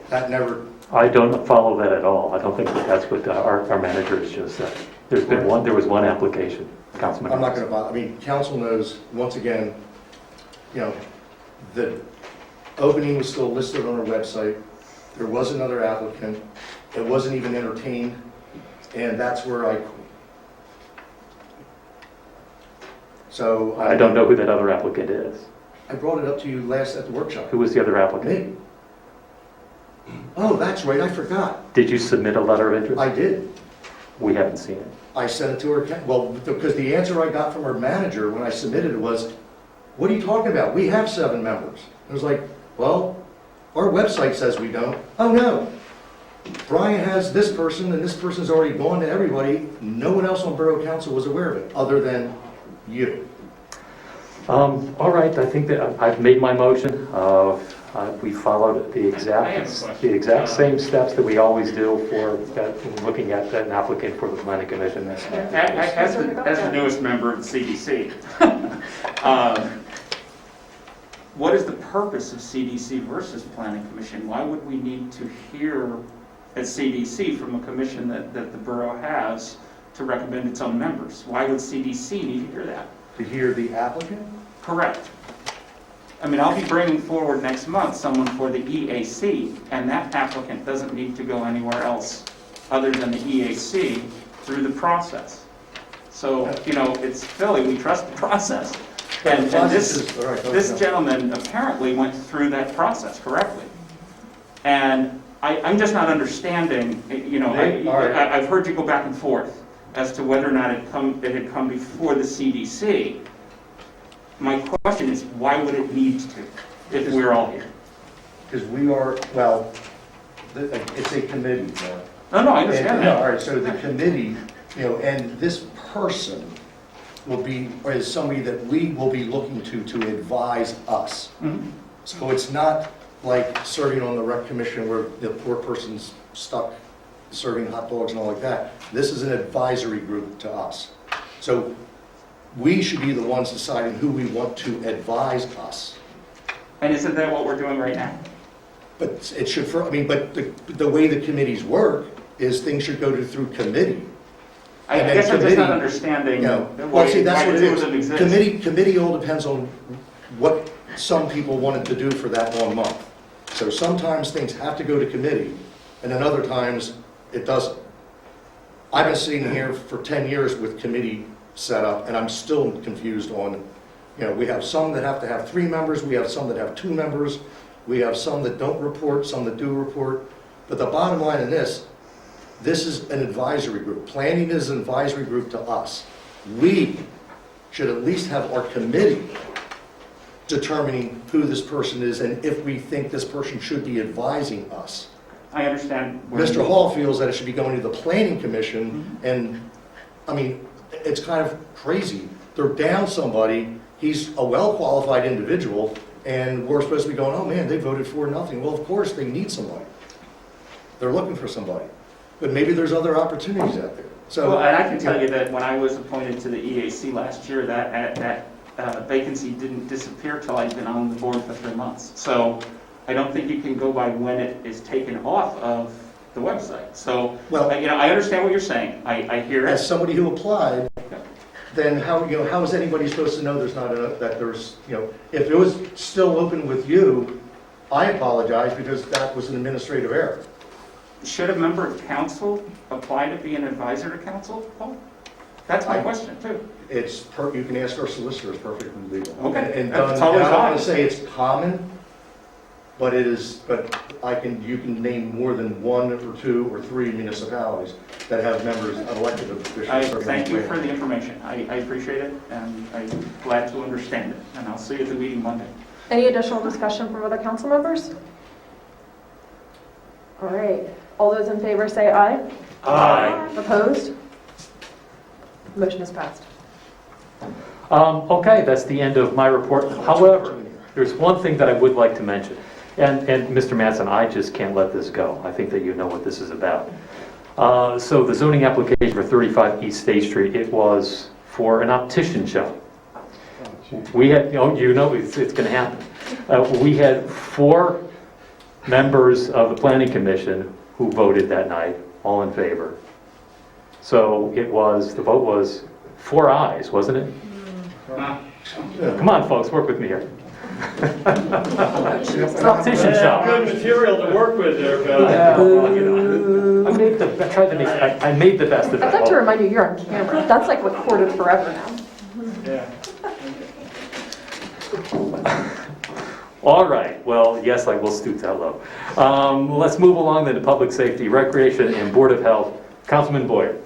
That never, I don't follow that at all. I don't think that's what our manager has just said. There was one application, Councilman. I'm not going to bother, I mean, council knows, once again, the opening was still listed on our website. There was another applicant. It wasn't even entertained, and that's where I quit. So. I don't know who that other applicant is. I brought it up to you last at the workshop. Who was the other applicant? Me. Oh, that's right, I forgot. Did you submit a letter of interest? I did. We haven't seen it. I sent it to her, well, because the answer I got from her manager when I submitted it was, what are you talking about? We have 7 members. I was like, well, our website says we don't. Oh, no. Brian has this person, and this person's already gone to everybody. No one else on Borough Council was aware of it, other than you. All right, I think that I've made my motion. We followed the I have a question. exact same steps that we always do for looking at an applicant for the Planning Commission. As the newest member of the CDC, what is the purpose of CDC versus Planning Commission? Why would we need to hear at CDC from a commission that the borough has to recommend its own members? Why would CDC need to hear that? To hear the applicant? Correct. I mean, I'll be bringing forward next month someone for the EAC, and that applicant doesn't need to go anywhere else other than the EAC through the process. So, it's Philly, we trust the process. And this gentleman apparently went through that process correctly. And I'm just not understanding, I've heard you go back and forth as to whether or not it had come before the CDC. My question is, why would it need to, if we're all here? Because we are, well, it's a committee. No, I understand that. All right, so the committee, and this person is somebody that we will be looking to advise us. Mhm. So it's not like serving on the rec commission where the poor person's stuck serving hot dogs and all like that. This is an advisory group to us. So we should be the ones deciding who we want to advise us. And isn't that what we're doing right now? But it should, but the way the committees work is things should go through committee. I And then guess I'm just not committee, understanding You know, why well, see, that's why what the it two is. of them exist. Committee all depends on what some people wanted to do for that 1 month. So sometimes things have to go to committee, and then other times it doesn't. I've been sitting here for 10 years with committee set up, and I'm still confused on, we have some that have to have 3 members, we have some that have 2 members, we have some that don't report, some that do report. But the bottom line in this is an advisory group. Planning is an advisory group to us. We should at least have our committee determining who this person is and if we think this person should be advising us. I understand. Mr. Hall feels that it should be going to the Planning Commission, and, it's kind of crazy. They're down somebody, he's a well-qualified individual, and we're supposed to be going, oh man, they voted for nothing. Well, of course, they need somebody. They're looking for somebody. But maybe there's other opportunities out there. So, Well, and I can tell you that when I was appointed to the EAC last year, that vacancy didn't disappear till I'd been on the board for 3 months. So I don't think you can go by when it is taken off of the website. So, Well- I understand what you're saying. I hear as it. somebody who applied, then how is anybody supposed to know if it was still open with you, I apologize because that was an administrative error. Should a member of council apply to be an advisor to council? Paul? That's my question, too. You can ask our solicitor, it's perfectly legal. Okay, And that's done, totally and I don't want fine. to say it's common, but you can name more than 1 or 2 or 3 municipalities that have members, elected officials. I serving on thank you the for planning. the information. I appreciate it, and I'm glad to understand it. And I'll see you at the meeting Monday. Any additional discussion from other council members? All right, all those in favor say aye. Aye. Opposed? Motion is passed. Okay, that's the end of my report. However, there's one thing that I would like to mention. And Mr. Mattson, I just can't let this go. I think that you know what this is about. So the zoning application for 35 East State Street, it was for an optician shop. We had, it's going to happen. We had 4 members of the planning commission who voted that night, all in favor. So the vote was 4 ayes, wasn't it? Come on, folks, work with me here. It's an optician shop. Good material to work with there, I made the best of it. I'd like to remind you, you're on camera. That's like recorded forever now. Yeah. All right, well, yes, I will stoop that low. Let's move along to Public Safety, Recreation, and Board of Health. Councilman Boyer.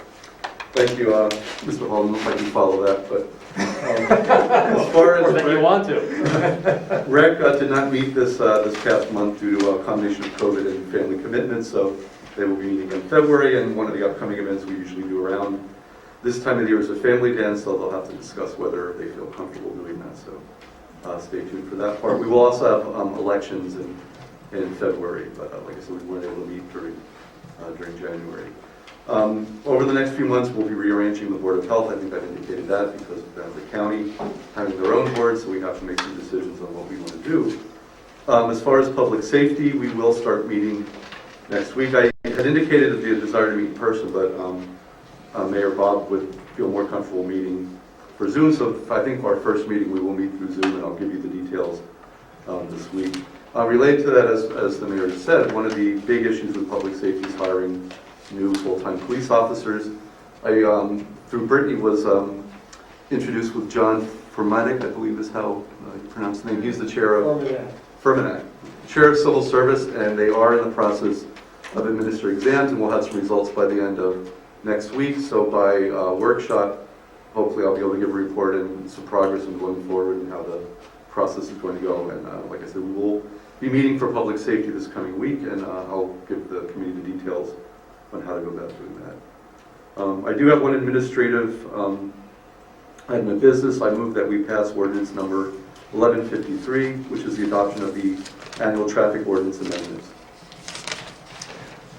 Thank you, Mr. Hall. I don't know if I can follow that, but as far as Or that you want to. Rec did not meet this past month due to a combination of COVID and family commitments, so they will be meeting in February, and one of the upcoming events we usually do around this time of the year is a family dance, so they'll have to discuss whether they feel comfortable doing that, so stay tuned for that part. We will also have elections in February, but like I said, we weren't able to meet during January. Over the next few months, we'll be rearranging the Board of Health. I think I've indicated that because of the county having their own board, so we have to make some decisions on what we want to do. As far as public safety, we will start meeting next week. I had indicated that the desire to meet in person, but Mayor Bob would feel more comfortable meeting for Zoom, so I think our first meeting we will meet through Zoom, and I'll give you the details this week. Related to that, as the Mayor said, one of the big issues with public safety is hiring new full-time police officers. Through Brittany, was introduced with John Fermanek, I believe is how you pronounce the name. He's the chair of Fermanek, chair of civil service, and they are in the process of administering exams, and we'll have some results by the end of next week. So by workshop, hopefully I'll be able to give a report and some progress in going forward and how the process is going to go. And like I said, we will be meeting for public safety this coming week, and I'll give the committee the details on how to go about doing that. I do have one administrative item of business. I move that we pass ordinance number 1153, which is the adoption of the annual traffic ordinance amendments.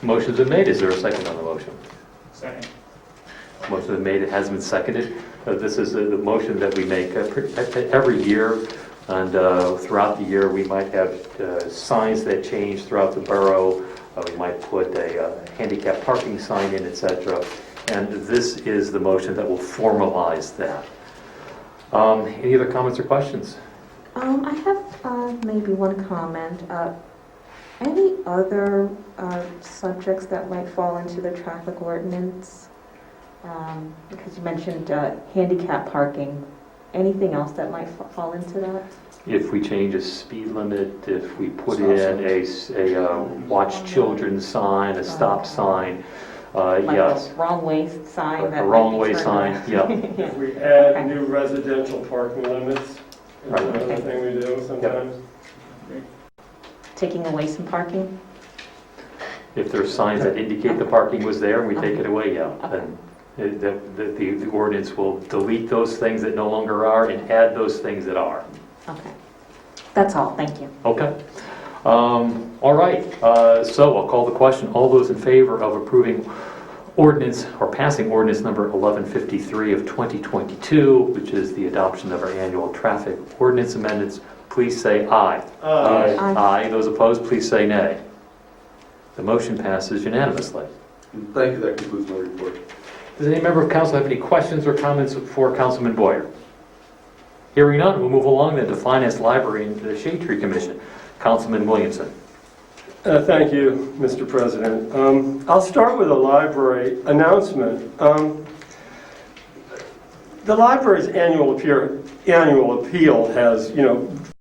Motion's been made. Is there a second on the motion? Second. Motion's been made. It has been seconded. This is the motion that we make every year And throughout the year, we might have signs that change throughout the borough. We might put a handicap parking sign in, etc. And this is the motion that will formalize that. Any other comments or questions? I have maybe one comment. Any other subjects that might fall into the traffic ordinance? Because you mentioned handicap parking. Anything else that might fall into that? If we change a speed limit, if we put in a watch children sign, a stop sign, Like yes. a wrong way sign? A wrong way sign, yeah. If we add new residential parking limits, Right. that's another thing we do sometimes. Taking away some parking? If there's signs that indicate the parking was there and we take it away, yeah. Then the ordinance will delete those things that no longer are and add those things that are. Okay. That's all, thank you. Okay. All right, so I'll call the question. All those in favor of approving ordinance or passing ordinance number 1153 of 2022, which is the adoption of our annual traffic ordinance amendments, please say aye. Aye. Aye. Those opposed, please say nay. The motion passes unanimously. Thank you, that concludes my report. Does any member of council have any questions or comments for Councilman Boyer? Hearing none, we'll move along then to Finance, Library, and the Shade Tree Commission. Councilman Williamson. Thank you, Mr. President. I'll start with a library announcement. The library's annual appeal has,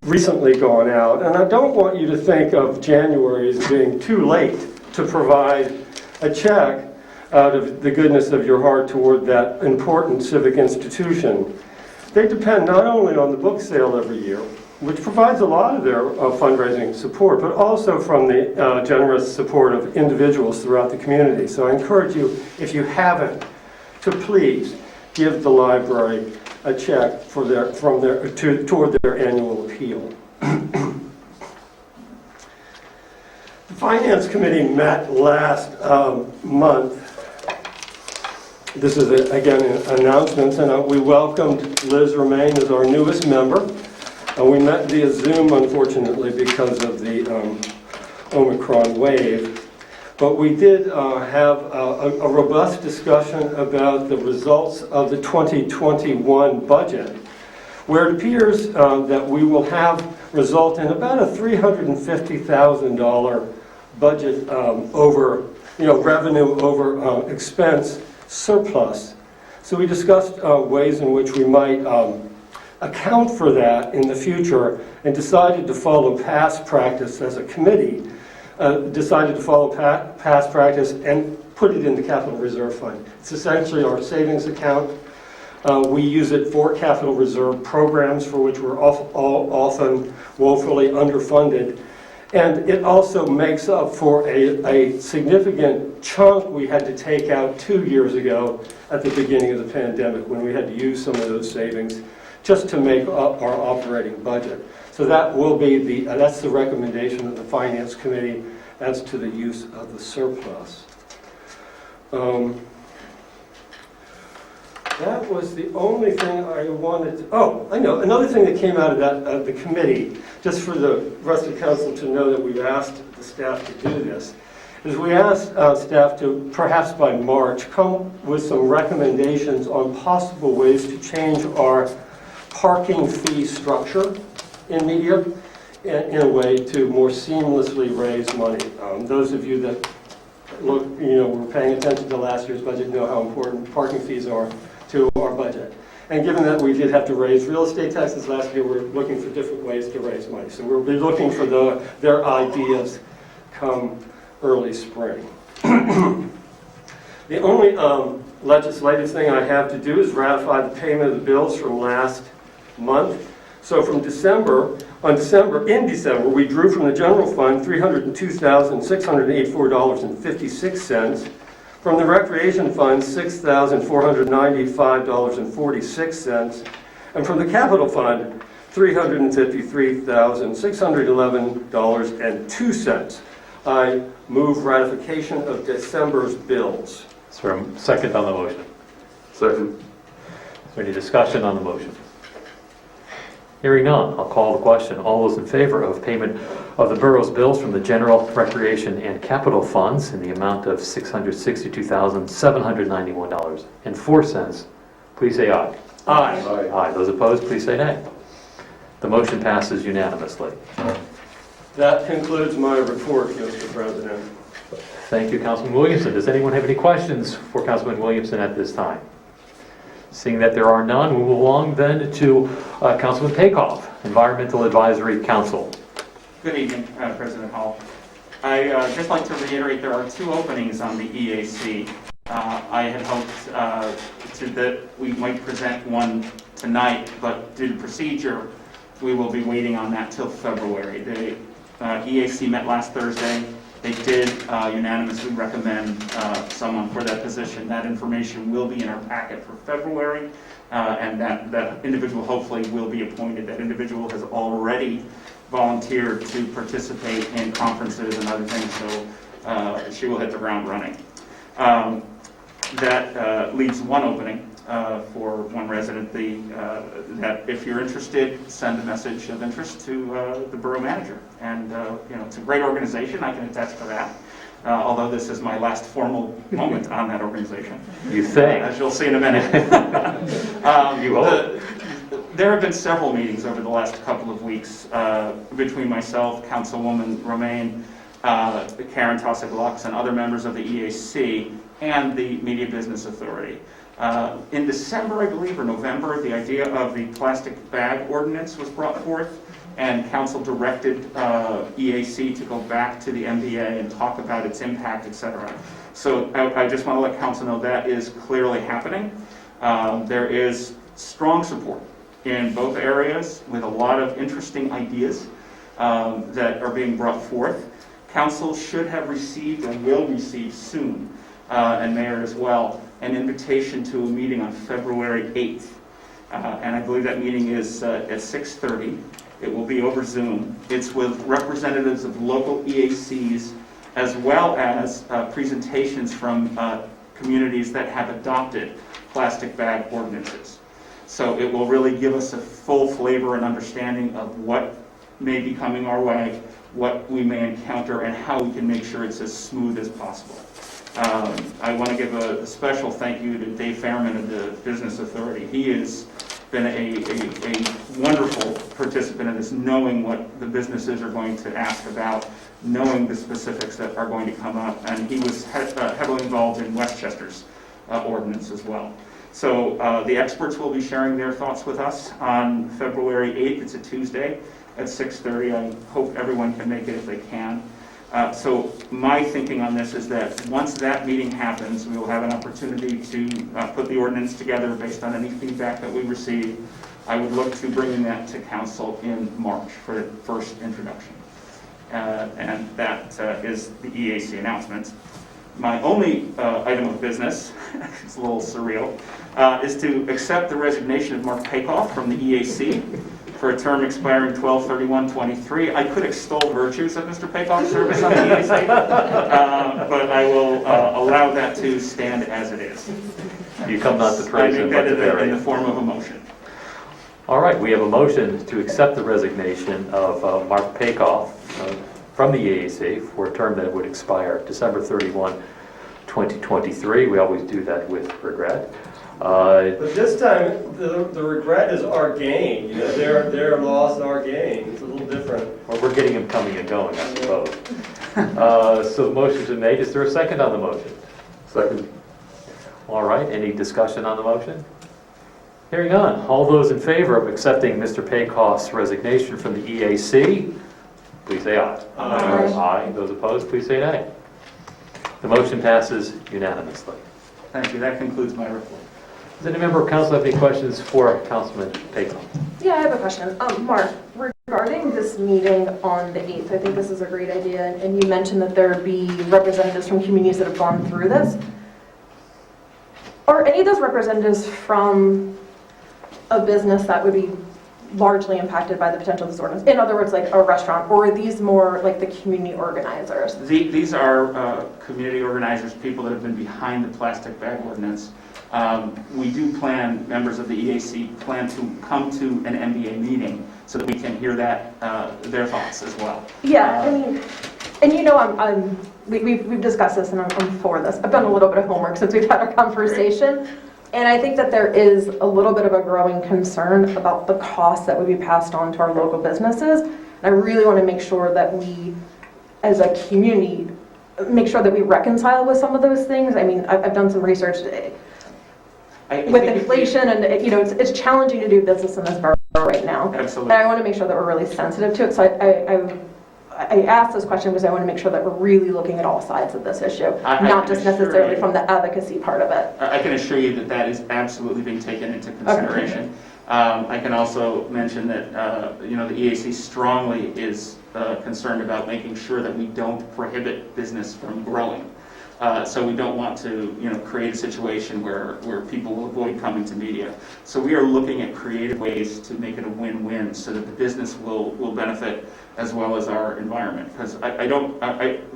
recently gone out, and I don't want you to think of January as being too late to provide a check out of the goodness of your heart toward that important civic institution. They depend not only on the book sale every year, which provides a lot of their fundraising support, but also from the generous support of individuals throughout the community. So I encourage you, if you haven't, to please give the library a check for toward their annual appeal. The Finance Committee met last month. This is, again, announcements, and we welcomed Liz Romaine as our newest member. We met via Zoom, unfortunately, because of the Omicron wave. But we did have a robust discussion about the results of the 2021 budget, where it appears that we will have result in about a $350,000 budget revenue over expense surplus. So we discussed ways in which we might account for that in the future and decided to follow past practice as a committee, past practice and put it in the capital reserve fund. It's essentially our savings account. We use it for capital reserve programs for which we're often woefully underfunded. And it also makes up for a significant chunk we had to take out 2 years ago at the beginning of the pandemic when we had to use some of those savings just to make up our operating budget. So that will be that's the recommendation of the Finance Committee as to the use of the surplus. That was the only thing I wanted to... Oh, I know. Another thing that came out of the committee, just for the rest of the council to know that we've asked the staff to do this, is we asked staff to, perhaps by March, come with some recommendations on possible ways to change our parking fee structure in media in a way to more seamlessly raise money. Those of you that were paying attention to last year's budget know how important parking fees are to our budget. And given that we did have to raise real estate taxes last year, we're looking for different ways to raise money. So we'll be looking for their ideas come early spring. The only legislative thing I have to do is ratify the payment of the bills from last month. So from December, in December, we drew from the general fund $302,684.56. From the Recreation Fund, $6,495.46, and from the Capital Fund, $353,611.02. I move ratification of December's bills. Is there a second on the motion? Second. Is there any discussion on the motion? Hearing none, I'll call the question. All those in favor of payment of the borough's bills from the general, recreation, and capital funds in the amount of $662,791.04, please say aye. Aye. Aye. Those opposed, please say nay. The motion passes unanimously. That concludes my report, Mr. President. Thank you, Councilman Williamson. Does anyone have any questions for Councilman Williamson at this time? Seeing that there are none, we move along then to Councilman Takeoff, Environmental Advisory Council. Good evening, President Hall. I just like to reiterate there are 2 openings on the EAC. I had hoped that we might present one tonight, but due to procedure, we will be waiting on that till February. The EAC met last Thursday. They did unanimously recommend someone for that position. That information will be in our packet for February, and that individual hopefully will be appointed. That individual has already volunteered to participate in conferences and other things, so she will hit the ground running. That leaves one opening for one resident. That if you're interested, send a message of interest to the borough manager. And it's a great organization. I can attest to that. Although this is my last formal moment on that organization. You think? As you'll see in a minute. You hope. There have been several meetings over the last couple of weeks between myself, Councilwoman Romaine, Karen Tossick-Lux, and other members of the EAC and the Media Business Authority. In December, I believe, or November, the idea of the plastic bag ordinance was brought forth, and Council directed EAC to go back to the MBA and talk about its impact, etc. So I just want to let Council know that is clearly happening. There is strong support in both areas with a lot of interesting ideas that are being brought forth. Council should have received and will receive soon, and Mayor as well, an invitation to a meeting on February 8th. And I believe that meeting is at 6:30. It will be over Zoom. It's with representatives of local EACs as well as presentations from communities that have adopted plastic bag ordinances. So it will really give us a full flavor and understanding of what may be coming our way, what we may encounter, and how we can make sure it's as smooth as possible. I want to give a special thank you to Dave Fairman of the Business Authority. He has been a wonderful participant in this, knowing what the businesses are going to ask about, knowing the specifics that are going to come up, and he was heavily involved in Westchester's ordinance as well. So the experts will be sharing their thoughts with us on February 8th. It's a Tuesday at 6:30. I hope everyone can make it if they can. So my thinking on this is that once that meeting happens, we will have an opportunity to put the ordinance together based on any feedback that we receive. I would look to bringing that to council in March for the first introduction. And that is the EAC announcements. My only item of business, it's a little surreal, is to accept the resignation of Mark Pakoff from the EAC for a term expiring 12/31/23. I could extol virtues of Mr. Pakoff's service on the EAC, but I will allow that to stand as it is. You come not to praise him, but to I make that bury in him. the form of a motion. All right, we have a motion to accept the resignation of Mark Pakoff from the EAC for a term that would expire December 31, 2023. We always do that with regret. But this time, the regret is our gain. You know, their loss is our gain. It's a little different. Well, we're getting him coming and going, I suppose. So the motion's been made. Is there a second on the motion? Second. All right, any discussion on the motion? Hearing none. All those in favor of accepting Mr. Pakoff's resignation from the EAC, please say aye. Aye. Aye. Those opposed, please say nay. The motion passes unanimously. Thank you. That concludes my report. Does any member of council have any questions for Councilman Pakoff? Yeah, I have a question. Mark, regarding this meeting on the 8th, I think this is a great idea, and you mentioned that there would be representatives from communities that have gone through this. Are any of those representatives from a business that would be largely impacted by the potential of this ordinance? In other words, like a restaurant, or are these more like the community organizers? These are community organizers, people that have been behind the plastic bag ordinance. We do plan, members of the EAC plan to come to an MBA meeting so that we can hear their thoughts as well. Yeah, I mean, and you know, we've discussed this and I'm for this. I've done a little bit of homework since we've had our conversation. And I think that there is a little bit of a growing concern about the costs that would be passed on to our local businesses. And I really want to make sure that we, as a community, make sure that we reconcile with some of those things. I mean, I've done some research today. With inflation, and you know, it's challenging to do business in this borough right now. Absolutely. And I want to make sure that we're really sensitive to it. So I asked this question because I want to make sure that we're really looking at all sides of this issue, not just necessarily from the advocacy part of it. I can assure you that that is absolutely being taken into consideration. I can also mention that you know, the EAC strongly is concerned about making sure that we don't prohibit business from growing. So we don't want to, you know, create a situation where people will avoid coming to media. So we are looking at creative ways to make it a win-win so that the business will benefit as well as our environment. Because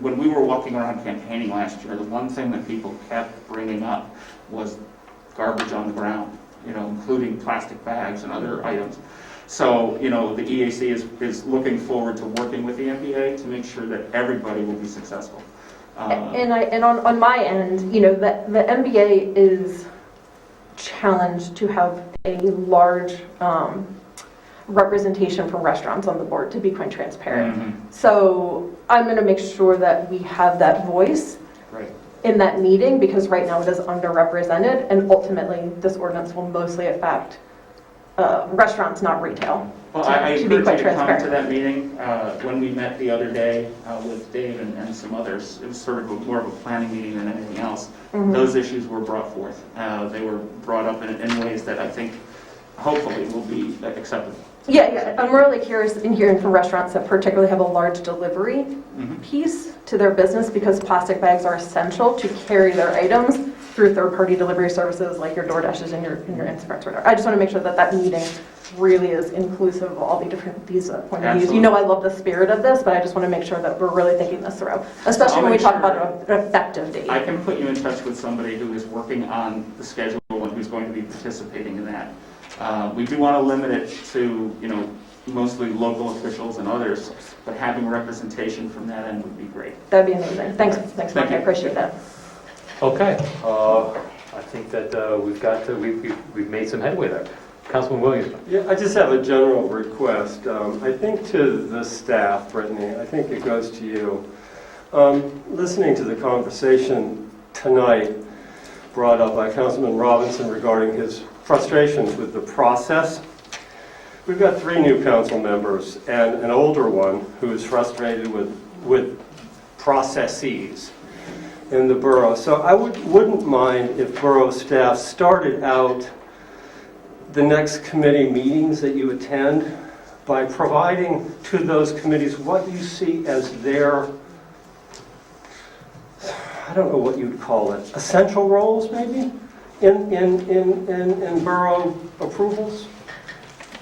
when we were walking around campaigning last year, the one thing that people kept bringing up was garbage on the ground, you know, including plastic bags and other items. So, you know, the EAC is looking forward to working with the MBA to make sure that everybody will be successful. And on my end, you know, the MBA is challenged to have a large representation from restaurants on the board, to be quite transparent. Mm-hmm. So I'm going to make sure that we have that voice in that meeting, because right now it is underrepresented, and ultimately this ordinance will mostly affect restaurants, not retail. Well, I encourage you to come to that meeting. When we met the other day with Dave and some others, it was sort of more of a planning meeting than anything else. Mm-hmm. Those issues were brought forth. They were brought up in ways that I think hopefully will be acceptable. Yeah, I'm really curious in hearing from restaurants that particularly have a large delivery piece to their business, because plastic bags are essential to carry their items through third-party delivery services like your DoorDashes and your Instacarts or whatever. I just want to make sure that that meeting really is inclusive of all these point of views. You know, I love the spirit of this, but I just want to make sure that we're really thinking this through, especially when we talk about an effective date. I can put you in touch with somebody who is working on the schedule and who's going to be participating in that. We do want to limit it to, you know, mostly local officials and others, but having representation from that end would be great. That'd be amazing. Thanks, Mark. I appreciate that. Okay, I think that we've made some headway there. Councilman Williams. Yeah, I just have a general request. I think to the staff, Brittany, I think it goes to you. Listening to the conversation tonight brought up by Councilman Robinson regarding his frustrations with the process. We've got 3 new council members and an older one who is frustrated with processes in the borough. So I wouldn't mind if borough staff started out the next committee meetings that you attend by providing to those committees what you see as their, I don't know what you'd call it, essential roles maybe in borough approvals.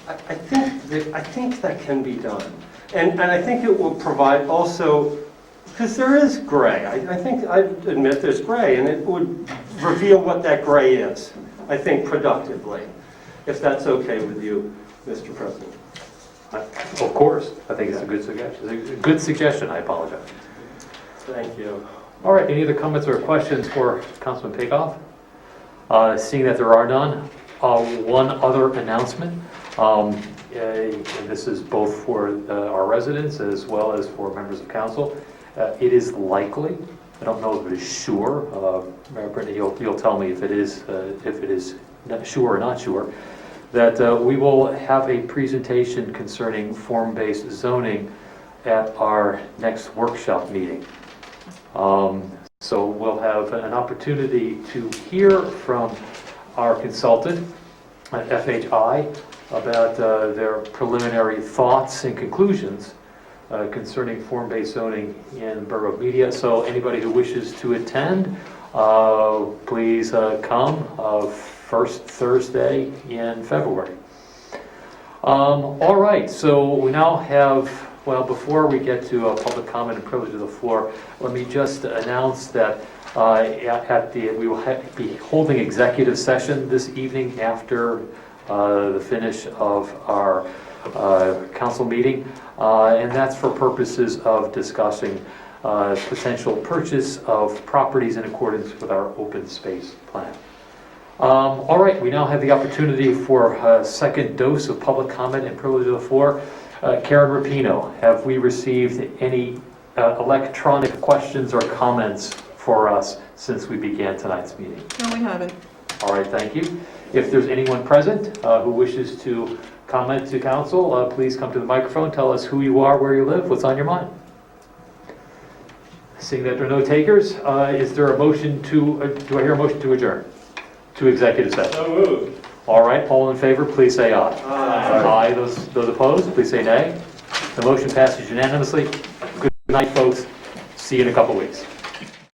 I think that can be done, and I think it will provide also, because there is gray. I admit there's gray, and it would reveal what that gray is, I think, productively, if that's okay with you, Mr. President. Of course, I think it's a good suggestion. It's a good suggestion. I apologize. Thank you. All right, any other comments or questions for Councilman Pakoff? Seeing that there are none, one other announcement. And this is both for our residents as well as for members of council. It is likely, I don't know if it is sure, Brittany, you'll tell me if it is not sure or not sure, that we will have a presentation concerning form-based zoning at our next workshop meeting. So we'll have an opportunity to hear from our consultant at FHI about their preliminary thoughts and conclusions concerning form-based zoning in borough media. So anybody who wishes to attend, please come first Thursday in February. All right, so we now have, well, before we get to public comment and privilege of the floor, let me just announce that We will be holding executive session this evening after the finish of our council meeting, and that's for purposes of discussing potential purchase of properties in accordance with our open space plan. All right, we now have the opportunity for a second dose of public comment and privilege of the floor. Karen Rapino, have we received any electronic questions or comments for us since we began tonight's meeting? No, we haven't. All right, thank you. If there's anyone present who wishes to comment to council, please come to the microphone, tell us who you are, where you live, what's on your mind. Seeing that there are no takers, is there a motion to, do I hear a motion to adjourn to executive session? So moved. All right, all in favor, please say aye. Aye. Aye. Those opposed, please say nay. The motion passes unanimously. Good night, folks. See you in a couple weeks.